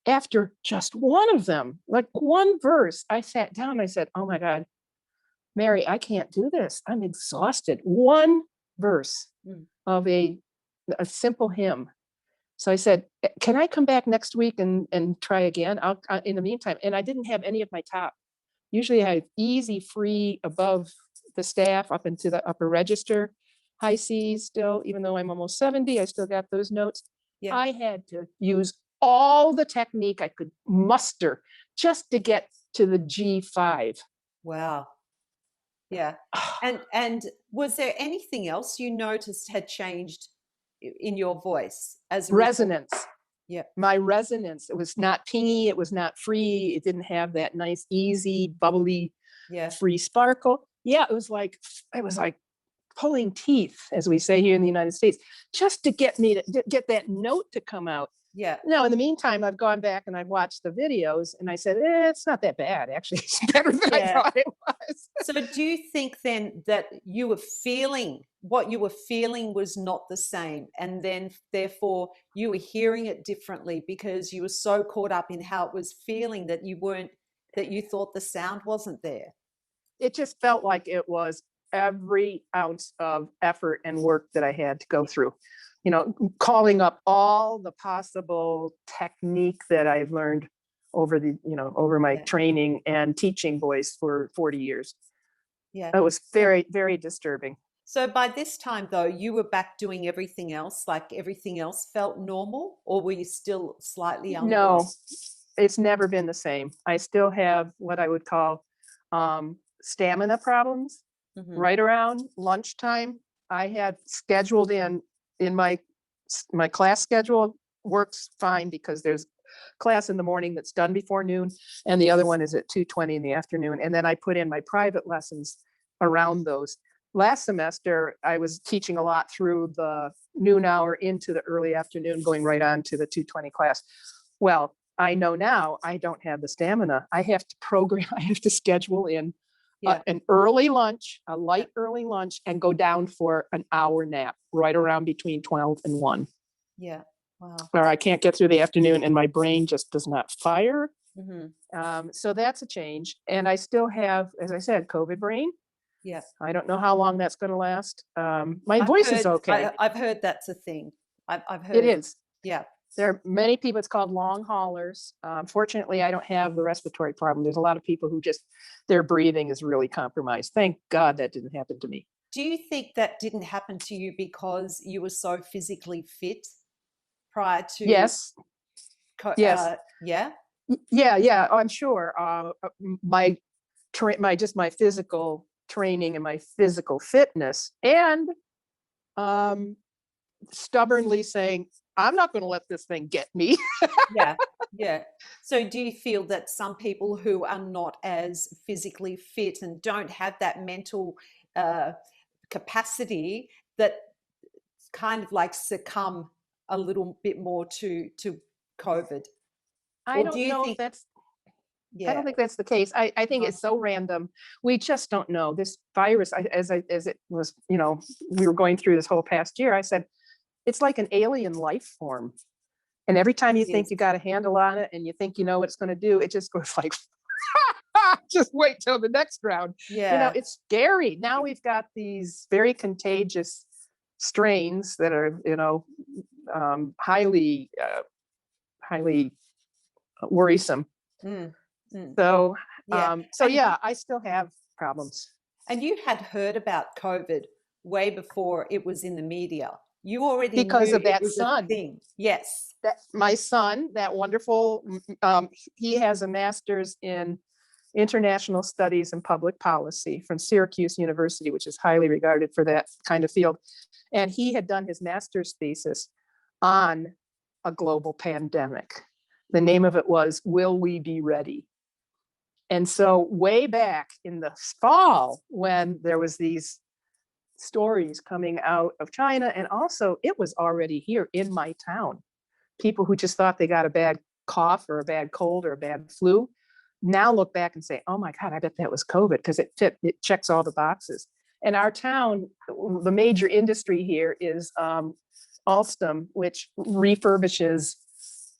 After just one of them, like one verse, I sat down, I said, oh my God, Mary, I can't do this. I'm exhausted. One verse of a simple hymn. So I said, can I come back next week and try again? I'll in the meantime. And I didn't have any of my top. Usually I have easy, free above the staff up into the upper register, high C's still, even though I'm almost 70, I still got those notes. Yeah. I had to use all the technique I could muster just to get to the G5. Wow. Yeah. And was there anything else you noticed had changed in your voice as a resonance? Yeah. My resonance, it was not pingy, it was not free, it didn't have that nice, easy, bubbly, free sparkle. Yeah, it was like pulling teeth, as we say here in the United States, just to get me to get that note to come out. Yeah. Now, in the meantime, I've gone back and I've watched the videos and I said, it's not that bad. Actually, it's better than I thought it was. So do you think then that what you were feeling was not the same, and then therefore you were hearing it differently because you were so caught up in how it was feeling that you thought the sound wasn't there? It just felt like it was every ounce of effort and work that I had to go through. Calling up all the possible technique that I've learned over my training and teaching voice for 40 years. Yeah. It was very, very disturbing. So by this time, though, you were back doing everything else, like everything else felt normal, or were you still slightly unwell? No, it's never been the same. I still have what I would call stamina problems. Right around lunchtime, I had scheduled in my class schedule works fine because there's class in the morning that's done before noon, and the other one is at 2:20 in the afternoon. And then I put in my private lessons around those. Last semester, I was teaching a lot through the noon hour into the early afternoon, going right on to the 2:20 class. Well, I know now I don't have the stamina. I have to schedule in an early lunch, a light early lunch, and go down for an hour nap right around between 12 and 1. Yeah. Wow. Or I can't get through the afternoon and my brain just does not fire. So that's a change. And I still have, as I said, COVID brain. Yeah. I don't know how long that's going to last. My voice is okay. I've heard that's a thing. I've It heard. is. Yeah. There are many people, it's called long haulers. Fortunately, I don't have the respiratory problem. There's a lot of people who just, their breathing is really compromised. Thank God that didn't happen to me. Do you think that didn't happen to you because you were so physically fit prior to Yes, yes. yeah? Yeah, yeah, I'm sure. My just my physical training and my physical fitness, and um, stubbornly saying, I'm not going to let this thing get me. Yeah. Yeah. So do you feel that some people who are not as physically fit and don't have that mental uh, capacity that kind of like succumb a little bit more to COVID? I Or do don't you know if think, that's, I yeah, don't think that's the case. I think it's so random. We just don't know. This virus, as it was, we were going through this whole past year, I said, it's like an alien life form. And every time you it think is? you got a handle on it and you think you know what it's going to do, it just goes like, just wait till the next round. Yeah. It's scary. Now we've got these very contagious strains that are, highly worrisome. Mm, mm. So, Yeah. And yeah, I still have problems you had heard about COVID way before it was in the media. You already because knew of it that was a son. thing. Yes. That my son, that wonderful, he has a master's in international studies and public policy from Syracuse University, which is highly regarded for that kind of field. And he had done his master's thesis on a global pandemic. The name of it was Will We Be Ready? And so way back in the fall, when there was these stories coming out of China, and also it was already here in my town, people who just thought they got a bad cough or a bad cold or a bad flu now look back and say, oh my God, I bet that was COVID, because it checks all the boxes. And our town, the major industry here is Alstom, which refurbishes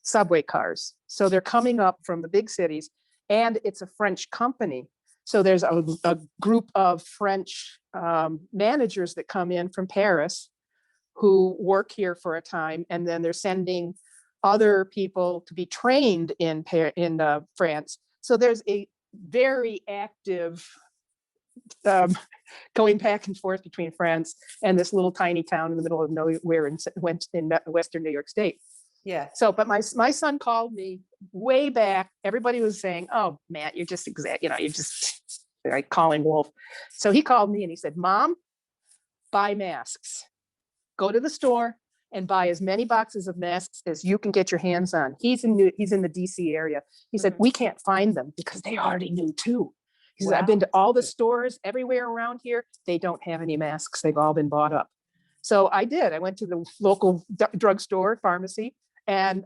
subway cars. So they're coming up from the big cities, and it's a French company. So there's a group of French managers that come in from Paris who work here for a time, and then they're sending other people to be trained in France. So there's a very active going back and forth between France and this little tiny town in the middle of nowhere in Western New York State. Yeah. So, but my son called me way back. Everybody was saying, "Oh, Matt, you're just you're just like calling wolf." So he called me and he said, "Mom, buy masks. Go to the store and buy as many boxes of masks as you can get your hands on." He's in the DC area. He said, we can't find them because they already knew too. He said, I've been to all the stores everywhere around here. They don't have any masks. They've all been bought up. So I did. I went to the local drugstore, pharmacy, and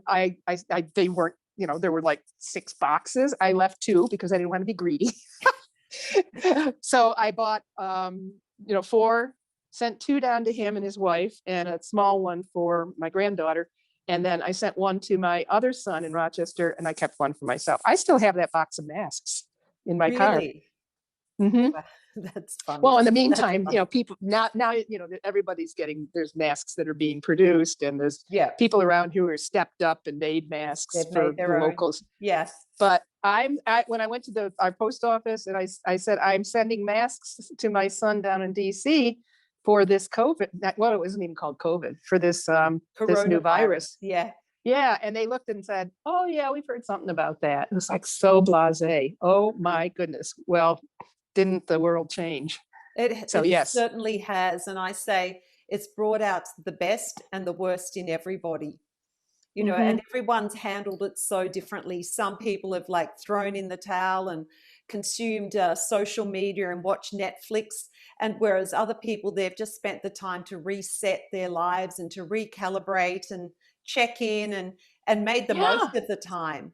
they weren't, there were like 6 boxes. I left 2 because I didn't want to be greedy. So I bought, 4, sent 2 down to him and his wife, and a small one for my granddaughter. And then I sent 1 to my other son in Rochester, and I kept 1 for myself. I still have that box of masks in my car. Really? Mm-hmm. That's funny. Well, in the meantime, people now, everybody's getting, there's masks that are being produced, and there's people around who are stepped up and made masks for the locals. Yes. But when I went to our post office, and I said, I'm sending masks to my son down in DC for this COVID. Well, it wasn't even called COVID, for this this new virus. Yeah. Yeah. And they looked and said, oh yeah, we've heard something about that. It was like so blasé. Oh my goodness. Well, didn't the world change? It yes, certainly has. And I say it's brought out the best and the worst in everybody, and everyone's handled it so differently. Some people have like thrown in the towel and consumed social media and watched Netflix. And whereas other people, they've just spent the time to reset their lives and to recalibrate and check in and made the most of the time.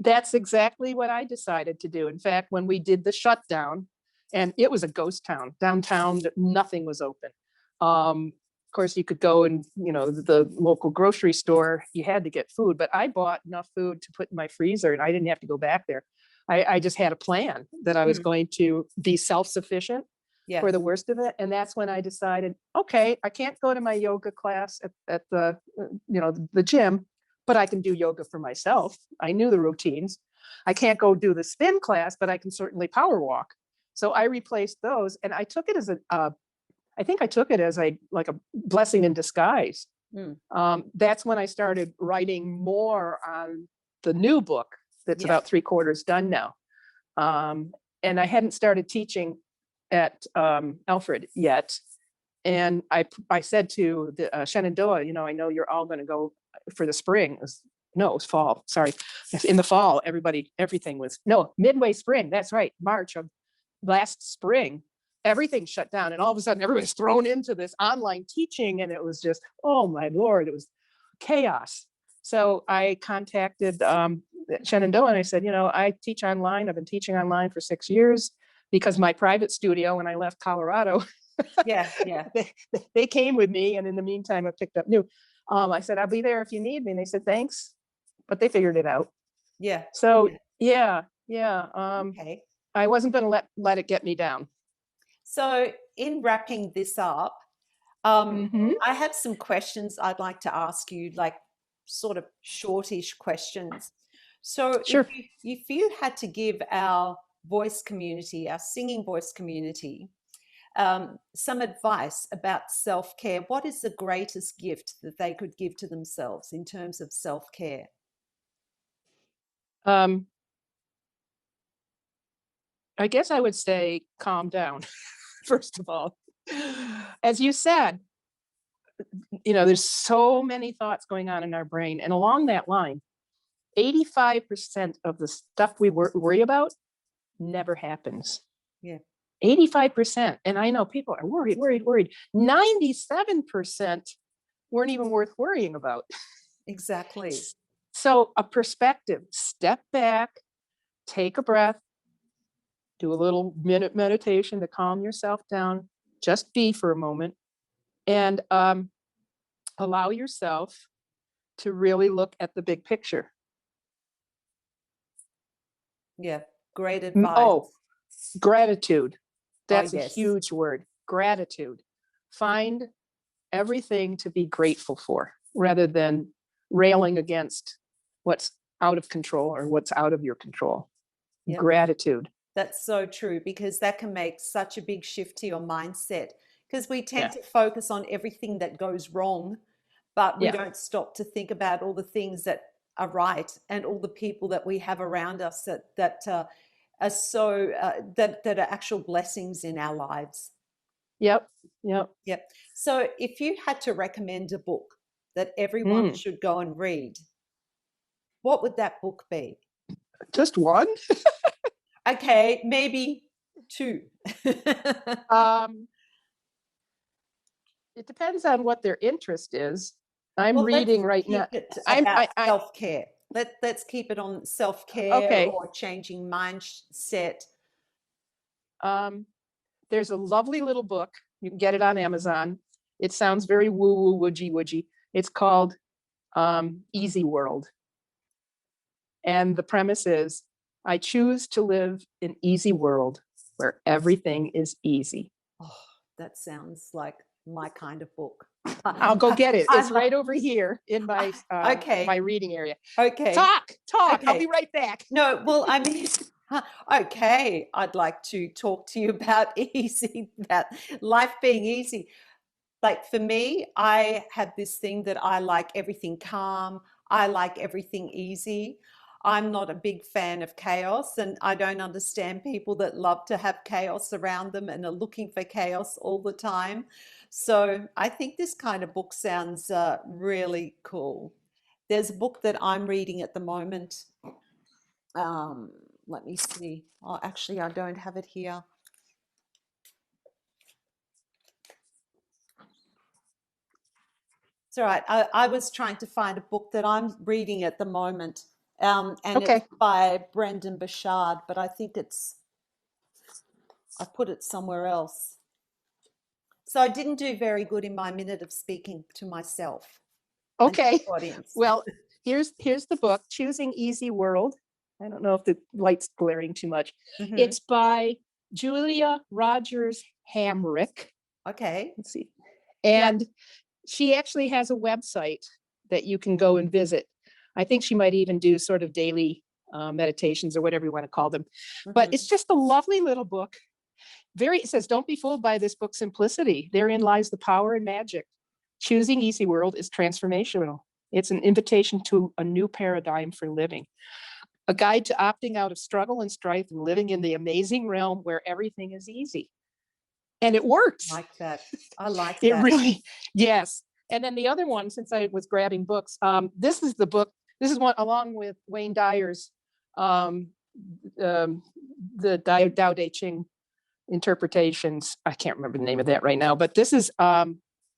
That's exactly what I decided to do. In fact, when we did the shutdown, and it was a ghost town, downtown, nothing was open. Of course, you could go and, the local grocery store, you had to get food, but I bought enough food to put in my freezer, and I didn't have to go back there. I just had a plan that I was going to be self-sufficient. for the worst of it. And that's when I decided, okay, I can't go to my yoga class at the, the gym, but I can do yoga for myself. I knew the routines. I can't go do the spin class, but I can certainly power walk. So I replaced those, and I took it as I think I took it as a blessing in disguise. That's when I started writing more on the new book that's about 3/4 done now. And I hadn't started teaching at Alfred yet. And I said to the Shenandoah, I know you're all going to go for the spring. It was fall. Sorry. In the fall, everything was, midway spring. That's right. March of last spring, everything shut down. And all of a sudden, everybody's thrown into this online teaching. And it was just, oh my Lord, it was chaos. So I contacted Shenandoah and I said, I teach online. I've been teaching online for 6 years because my private studio, when I left Colorado, they came with me. And in the meantime, I picked up new. I said, I'll be there if you need me. And they said, thanks. But they figured it out. Yeah. So yeah. Okay. I wasn't going to let it get me down. So in wrapping this up, I have some questions I'd like to ask you, like sort of shortish questions. So sure. if you had to give our voice community, our singing voice community, some advice about self-care, what is the greatest gift that they could give to themselves in terms of self-care? I guess I would say calm down, first of all. As you said, there's so many thoughts going on in our brain. And along that line, 85% of the stuff we worry about never happens. Yeah. 85%. And I know people are worried. 97% weren't even worth worrying about. Exactly. So a perspective, step back, take a breath, do a little minute meditation to calm yourself down, just be for a moment, and allow yourself to really look at the big picture. Yeah, great advice. Oh, gratitude. That's yes. a huge word. Gratitude. Find everything to be grateful for rather than railing against what's out of control or what's out of your control. Yep. Gratitude. That's so true, because that can make such a big shift to your mindset, because we tend to focus on everything that goes wrong, but we don't stop to think about all the things that are right and all the people that we have around us that are so that are actual blessings in our lives. Yep. So if you had to recommend a book that everyone should go and read, what would that book be? Just one? Okay, maybe two. It depends on what their interest is. I'm reading right now. About self-care. Let's keep it on self-care or changing mindset. There's a lovely little book. You can get it on Amazon. It sounds very woo-woo, woodgy. It's called Easy World. And the premise is, I choose to live in easy world where everything is easy. Oh, that sounds like my kind of book. I'll go get it. It's right over here in my my reading area. Okay. Talk. Okay. I'll be right back. No, well, I mean, okay. I'd like to talk to you about about life being easy. Like for me, I have this thing that I like everything calm. I like everything easy. I'm not a big fan of chaos, and I don't understand people that love to have chaos around them and are looking for chaos all the time. So I think this kind of book sounds really cool. There's a book that I'm reading at the moment. Let me see. Oh, actually, I don't have it here. It's all right. I was trying to find a book that I'm reading at the moment. And it's by Brendan Burchard, but I think I put it somewhere else. So I didn't do very good in my minute of speaking to myself. Okay. Well, here's the book, Choosing Easy World. I don't know if the light's glaring too much. It's by Julia Rogers Hamrick. Okay. Let's see. Yeah. And she actually has a website that you can go and visit. I think she might even do sort of daily meditations or whatever you want to call them. But Mhm. it's just a lovely little book. It says, don't be fooled by this book's simplicity. Therein lies the power and magic. Choosing Easy World is transformational. It's an invitation to a new paradigm for living, a guide to opting out of struggle and strife and living in the amazing realm where everything is easy. And it works. Like that. I like It that. really, yes. And then the other one, since I was grabbing books, this is the book. This is one along with Wayne Dyer's, um, the Tao Te Ching interpretations. I can't remember the name of that right now, but this is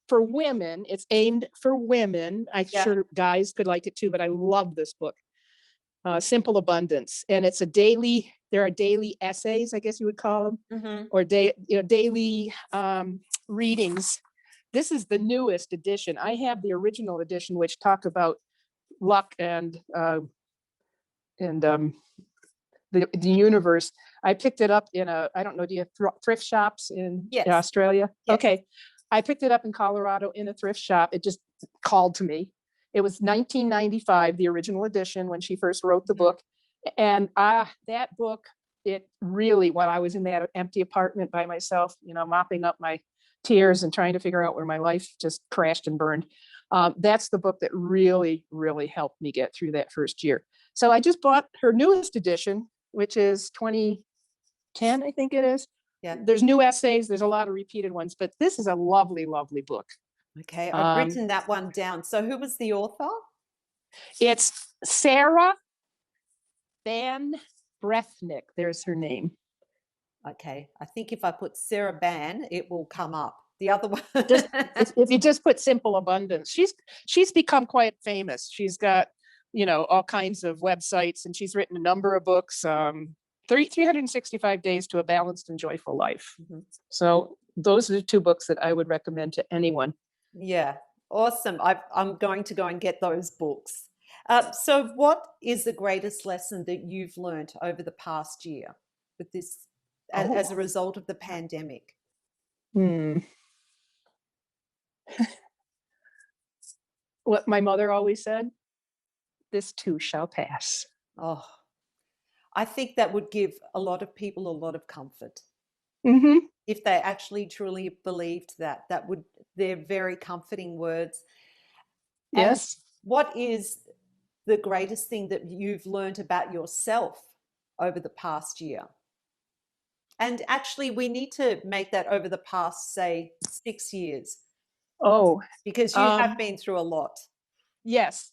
for women. It's aimed for women. I'm Yeah. sure guys could like it too, but I love this book. Simple Abundance, and it's a daily. There are daily essays, I guess you would call them, Mm-hmm. or daily readings. This is the newest edition. I have the original edition, which talk about luck and the universe. I picked it up in I don't know, do you have thrift shops in Yes. Australia? Yes. Okay. I picked it up in Colorado in a thrift shop. It just called to me. It was 1995, the original edition, when she first wrote the book. And that book, it really, when I was in that empty apartment by myself, mopping up my tears and trying to figure out where my life just crashed and burned. That's the book that really, really helped me get through that first year. So I just bought her newest edition, which is 2010, I think it is. Yeah. There's new essays, there's a lot of repeated ones, but this is a lovely, lovely book. Okay. I've written that one down. So who was the author? It's Sarah Van Brethnick. There's her name. Okay. I think if I put Sarah Ban, it will come up. The other one. If you just put Simple Abundance, she's become quite famous. She's got, all kinds of websites, and she's written a number of books. 365 Days to a Balanced and Joyful Life. Mm-hmm. So those are the two books that I would recommend to anyone. Yeah, awesome. I'm going to go and get those books. So what is the greatest lesson that you've learned over the past year with this as a result of the pandemic? What my mother always said, this too shall pass. Oh, I think that would give a lot of people a lot of comfort. Mm-hmm. If they actually truly believed that, they're very comforting words. Yes. And what is the greatest thing that you've learned about yourself over the past year? And actually, we need to make that over the past, say, 6 years. Oh, because you have been through a lot. Yes.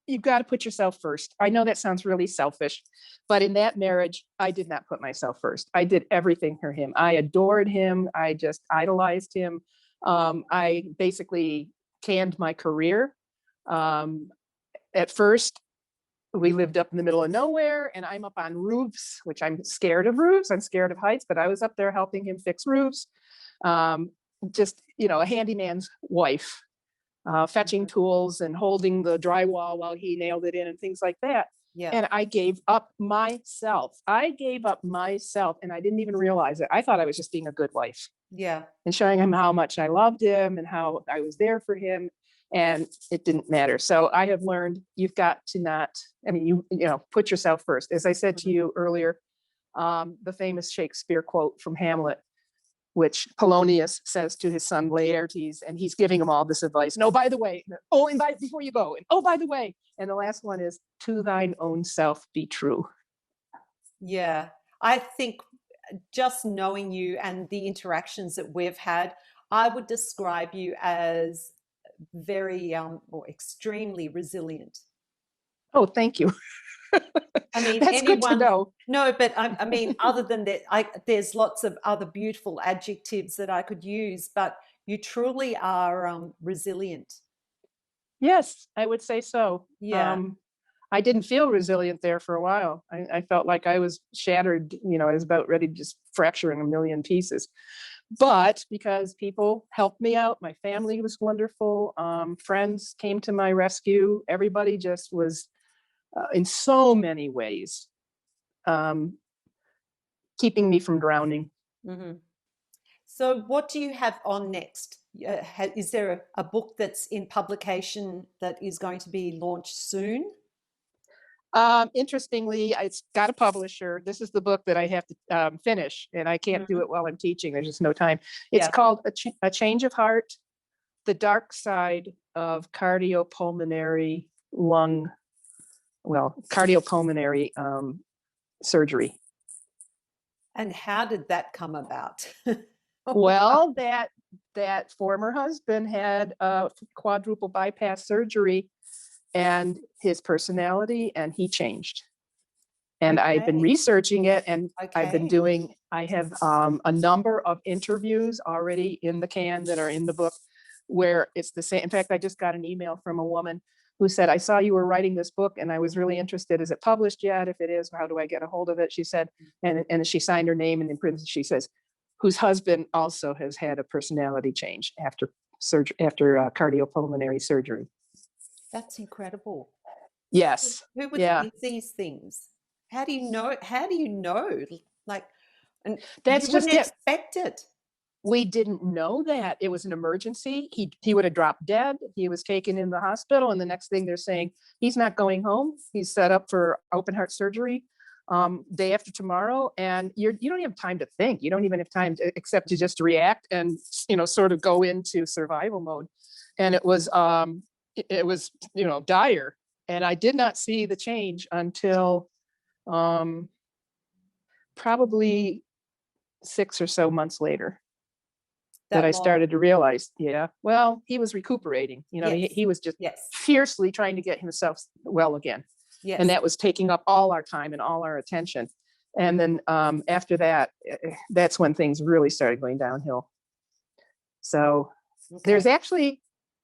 You've got to put yourself first. I know that sounds really selfish, but in that marriage, I did not put myself first. I did everything for him. I adored him. I just idolized him. I basically canned my career. At first, we lived up in the middle of nowhere, and I'm up on roofs, which I'm scared of roofs. I'm scared of heights, but I was up there helping him fix roofs. Just, a handyman's wife. Fetching tools and holding the drywall while he nailed it in and things like that. Yeah. And I gave up myself. And I didn't even realize it. I thought I was just being a good wife. Yeah. And showing him how much I loved him and how I was there for him. And it didn't matter. So I have learned you've got to not, put yourself first. As I said to you earlier, the famous Shakespeare quote from Hamlet, which Polonius says to his son Laertes, and he's giving him all this advice. And by the way, before you go, and by the way, and the last one is, to thine own self be true. Yeah, I think just knowing you and the interactions that we've had, I would describe you as very or extremely resilient. Oh, thank you. I mean, that's good to know. No, but I mean, other than that, there's lots of other beautiful adjectives that I could use, but you truly are resilient. Yes, I would say so. Yeah. I didn't feel resilient there for a while. I felt like I was shattered. I was about ready to just fracture in a million pieces. But because people helped me out, my family was wonderful. Friends came to my rescue. Everybody just was, in so many ways, keeping me from drowning. Mm-hmm. So, what do you have on next? Is there a book that's in publication that is going to be launched soon? Interestingly, it's got a publisher. This is the book that I have to finish, and I can't do Mhm. it while I'm teaching. There's just no time. It's Yeah. called A Change of Heart: The Dark Side of Cardiopulmonary Lung, cardiopulmonary surgery. And how did that come about? Well, that former husband had quadruple bypass surgery, and his personality, and he changed. And I've been Okay. researching it, and I Okay. have a number of interviews already in the can that are in the book where it's the same. In fact, I just got an email from a woman who said, I saw you were writing this book and I was really interested. Is it published yet? If it is, how do I get a hold of it? She said, and she signed her name, and in parentheses she says, whose husband also has had a personality change after surgery, after cardiopulmonary surgery. That's incredible. Yes. Who would Yeah. think these things? How do you know? How do you know? Like, and That's you wouldn't just it. expect it. We didn't know that it was an emergency. He would have dropped dead. He was taken in the hospital, and the next thing they're saying, he's not going home. He's set up for open heart surgery day after tomorrow, and you don't have time to think. You don't even have time to, except to just react and sort of go into survival mode. And it was dire. And I did not see the change until probably 6 or so months later, that I That long. started to realize, yeah, well, he was recuperating. Yes. He was just Yes. fiercely trying to get himself well again. And Yes. that was taking up all our time and all our attention. And then after that, that's when things really started going downhill. So there's Okay. actually,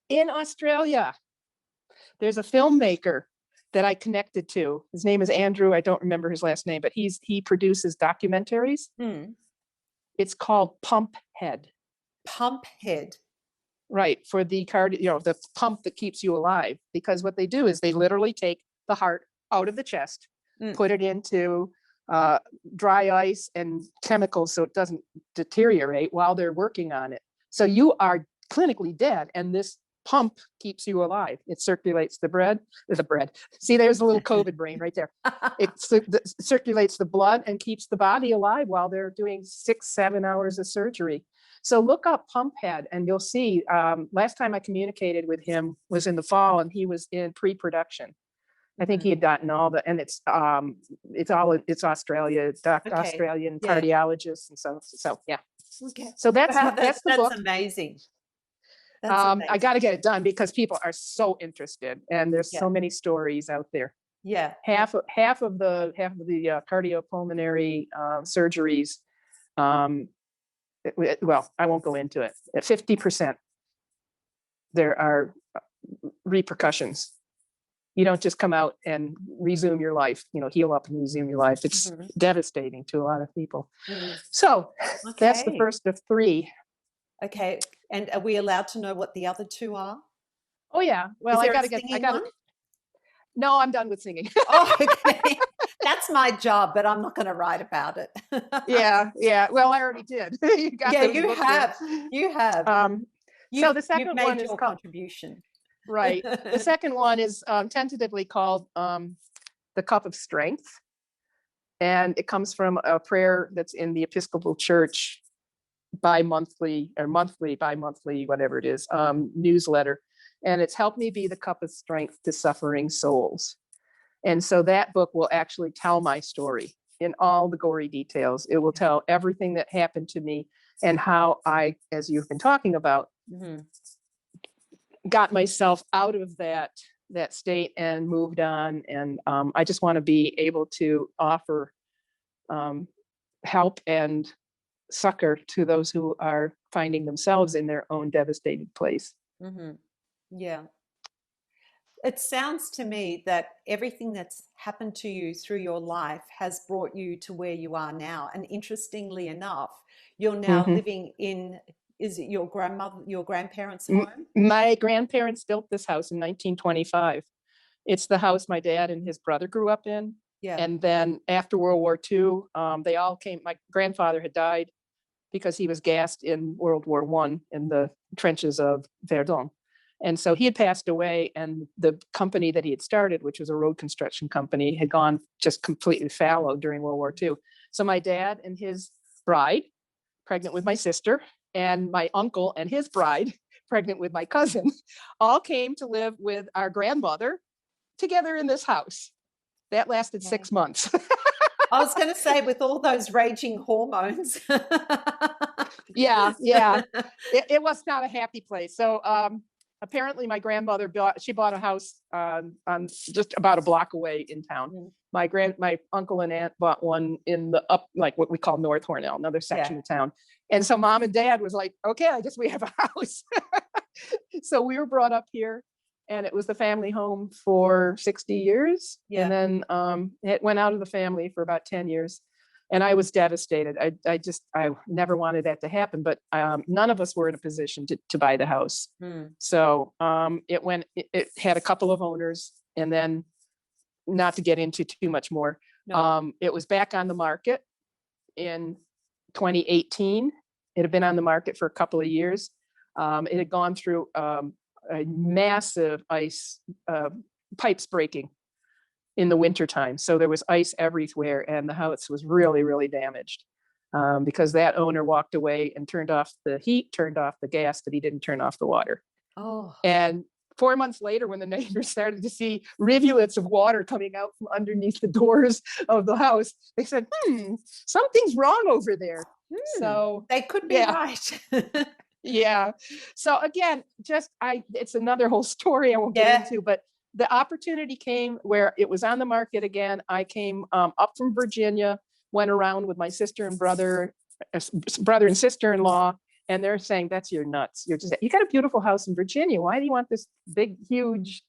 in Australia, there's a filmmaker that I connected to. His name is Andrew. I don't remember his last name, but he produces documentaries. Hmm. It's called Pump Head. Pump head. Right, for the the pump that keeps you alive. Because what they do is they literally take the heart out of the chest, Mm. put it into dry ice and chemicals so it doesn't deteriorate while they're working on it. So you are clinically dead, and this pump keeps you alive. It circulates the bread. See, there's a little COVID brain right there. It circulates the blood and keeps the body alive while they're doing 6-7 hours of surgery. So look up Pump Head, and you'll see. Last time I communicated with him was in the fall, and he was in pre-production. I think he had gotten all the, and it's Australia, Okay. Australian Yeah. cardiologists, and so yeah. Okay. So that's Wow, that's the that's book. amazing. That's I amazing. got to get it done because people are so interested, and there's Yeah. so many stories out there. Yeah. Half of the cardiopulmonary surgeries. Well, I won't go into it. At 50%, there are repercussions. You don't just come out and resume your life, heal up and resume your life. It's devastating to a lot of people. So that's the Okay. first of 3. Okay. And are we allowed to know what the other 2 are? Oh yeah. Well, Is I there a gotta singing one? no, I'm done with singing. Oh, okay. That's my job, but I'm not going to write about it. Yeah. Well, I already did. You got Yeah, those you books have. in. You have. So the You've second one made is your called, contribution. right. The second one is tentatively called The Cup of Strength. And it comes from a prayer that's in the Episcopal Church bi-monthly, whatever it is, newsletter. And it's helped me be the cup of strength to suffering souls. And so that book will actually tell my story in all the gory details. It will tell everything that happened to me and how I, as you've been talking about, got myself out of that state and moved on. And I just want to be able to offer help and succor to those who are finding themselves in their own devastated place. Yeah. It sounds to me that everything that's happened to you through your life has brought you to where you are now. And interestingly enough, you're now living in, is it your grandparents' home? My grandparents built this house in 1925. It's the house my dad and his brother grew up in. Yeah. And then after World War II, they all came. My grandfather had died because he was gassed in World War I in the trenches of Verdun. And so he had passed away, and the company that he had started, which was a road construction company, had gone just completely fallow during World War II. So my dad and his bride, pregnant with my sister, and my uncle and his bride, pregnant with my cousin, all came to live with our grandmother together in this house. That lasted 6 months. I was going to say, with all those raging hormones. Yeah. It was not a happy place. So apparently my grandmother bought a house on just about a block away in town. My uncle and aunt bought one in the like what we call North Hornell, another section of town. And so mom and dad was like, okay, I guess we have a house. So we were brought up here, and it was the family home for 60 years. And then it went out of the family for about 10 years. And I was devastated. I never wanted that to happen, but none of us were in a position to buy the house. So it had a couple of owners, and then, not to get into too much more, it was back on the market in 2018. It had been on the market for a couple of years. It had gone through a massive ice pipes breaking in the wintertime. So there was ice everywhere, and the house was really, really damaged because that owner walked away and turned off the heat, turned off the gas, but he didn't turn off the water. And 4 months later, when the neighbors started to see rivulets of water coming out from underneath the doors of the house, they said, something's wrong over there. So they could be right. Yeah. So again, it's another whole story I won't get into, but the opportunity came where it was on the market again. I came up from Virginia, went around with my sister and brother and sister-in-law, and they're saying, that's your nuts. You got a beautiful house in Virginia. Why do you want this big, huge,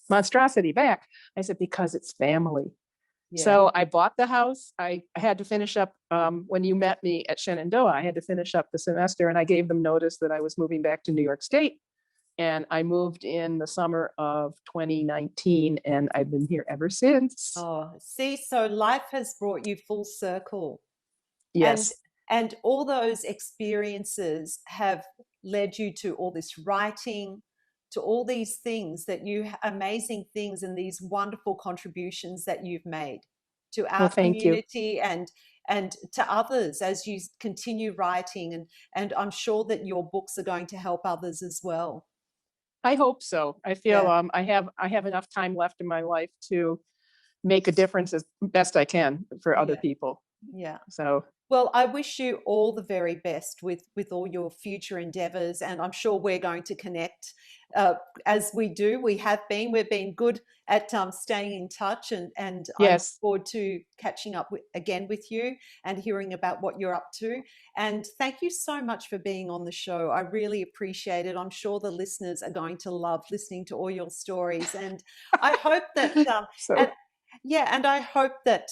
monstrosity back? I said, because it's family. So I bought the house. I had to finish up, when you met me at Shenandoah, I had to finish up the semester, and I gave them notice that I was moving back to New York State. And I moved in the summer of 2019, and I've been here ever since. Oh, see, so life has brought you full circle. Yes. And all those experiences have led you to all this writing, to all these things amazing things, and these wonderful contributions that you've made to our community and to others as you continue writing. And I'm sure that your books are going to help others as well. I hope so. I feel I have enough time left in my life to make a difference as best I can for other people. So, well, I wish you all the very best with all your future endeavors, and I'm sure we're going to connect as we've been good at staying in touch, and I look forward to catching up again with you and hearing about what you're up to. And thank you so much for being on the show. I really appreciate it. I'm sure the listeners are going to love listening to all your stories, and I hope that and I hope that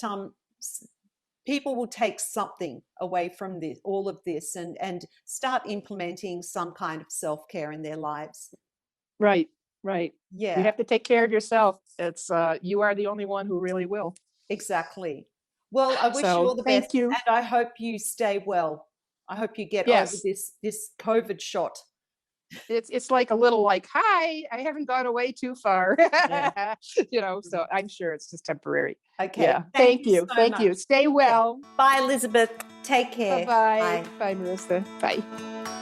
people will take something away from all of this, and start implementing some kind of self-care in their lives. Right. Yeah. You have to take care of yourself. It's you are the only one who really will. Exactly. Well, I wish you all the best, and I hope you stay well. I hope you get over this COVID shot. It's like a little hi, I haven't gone away too far. So I'm sure it's just temporary. Okay. Yeah. Thank you. Thank you. Stay well. Bye, Elizabeth. Take care. Bye. Bye, Marissa. Bye.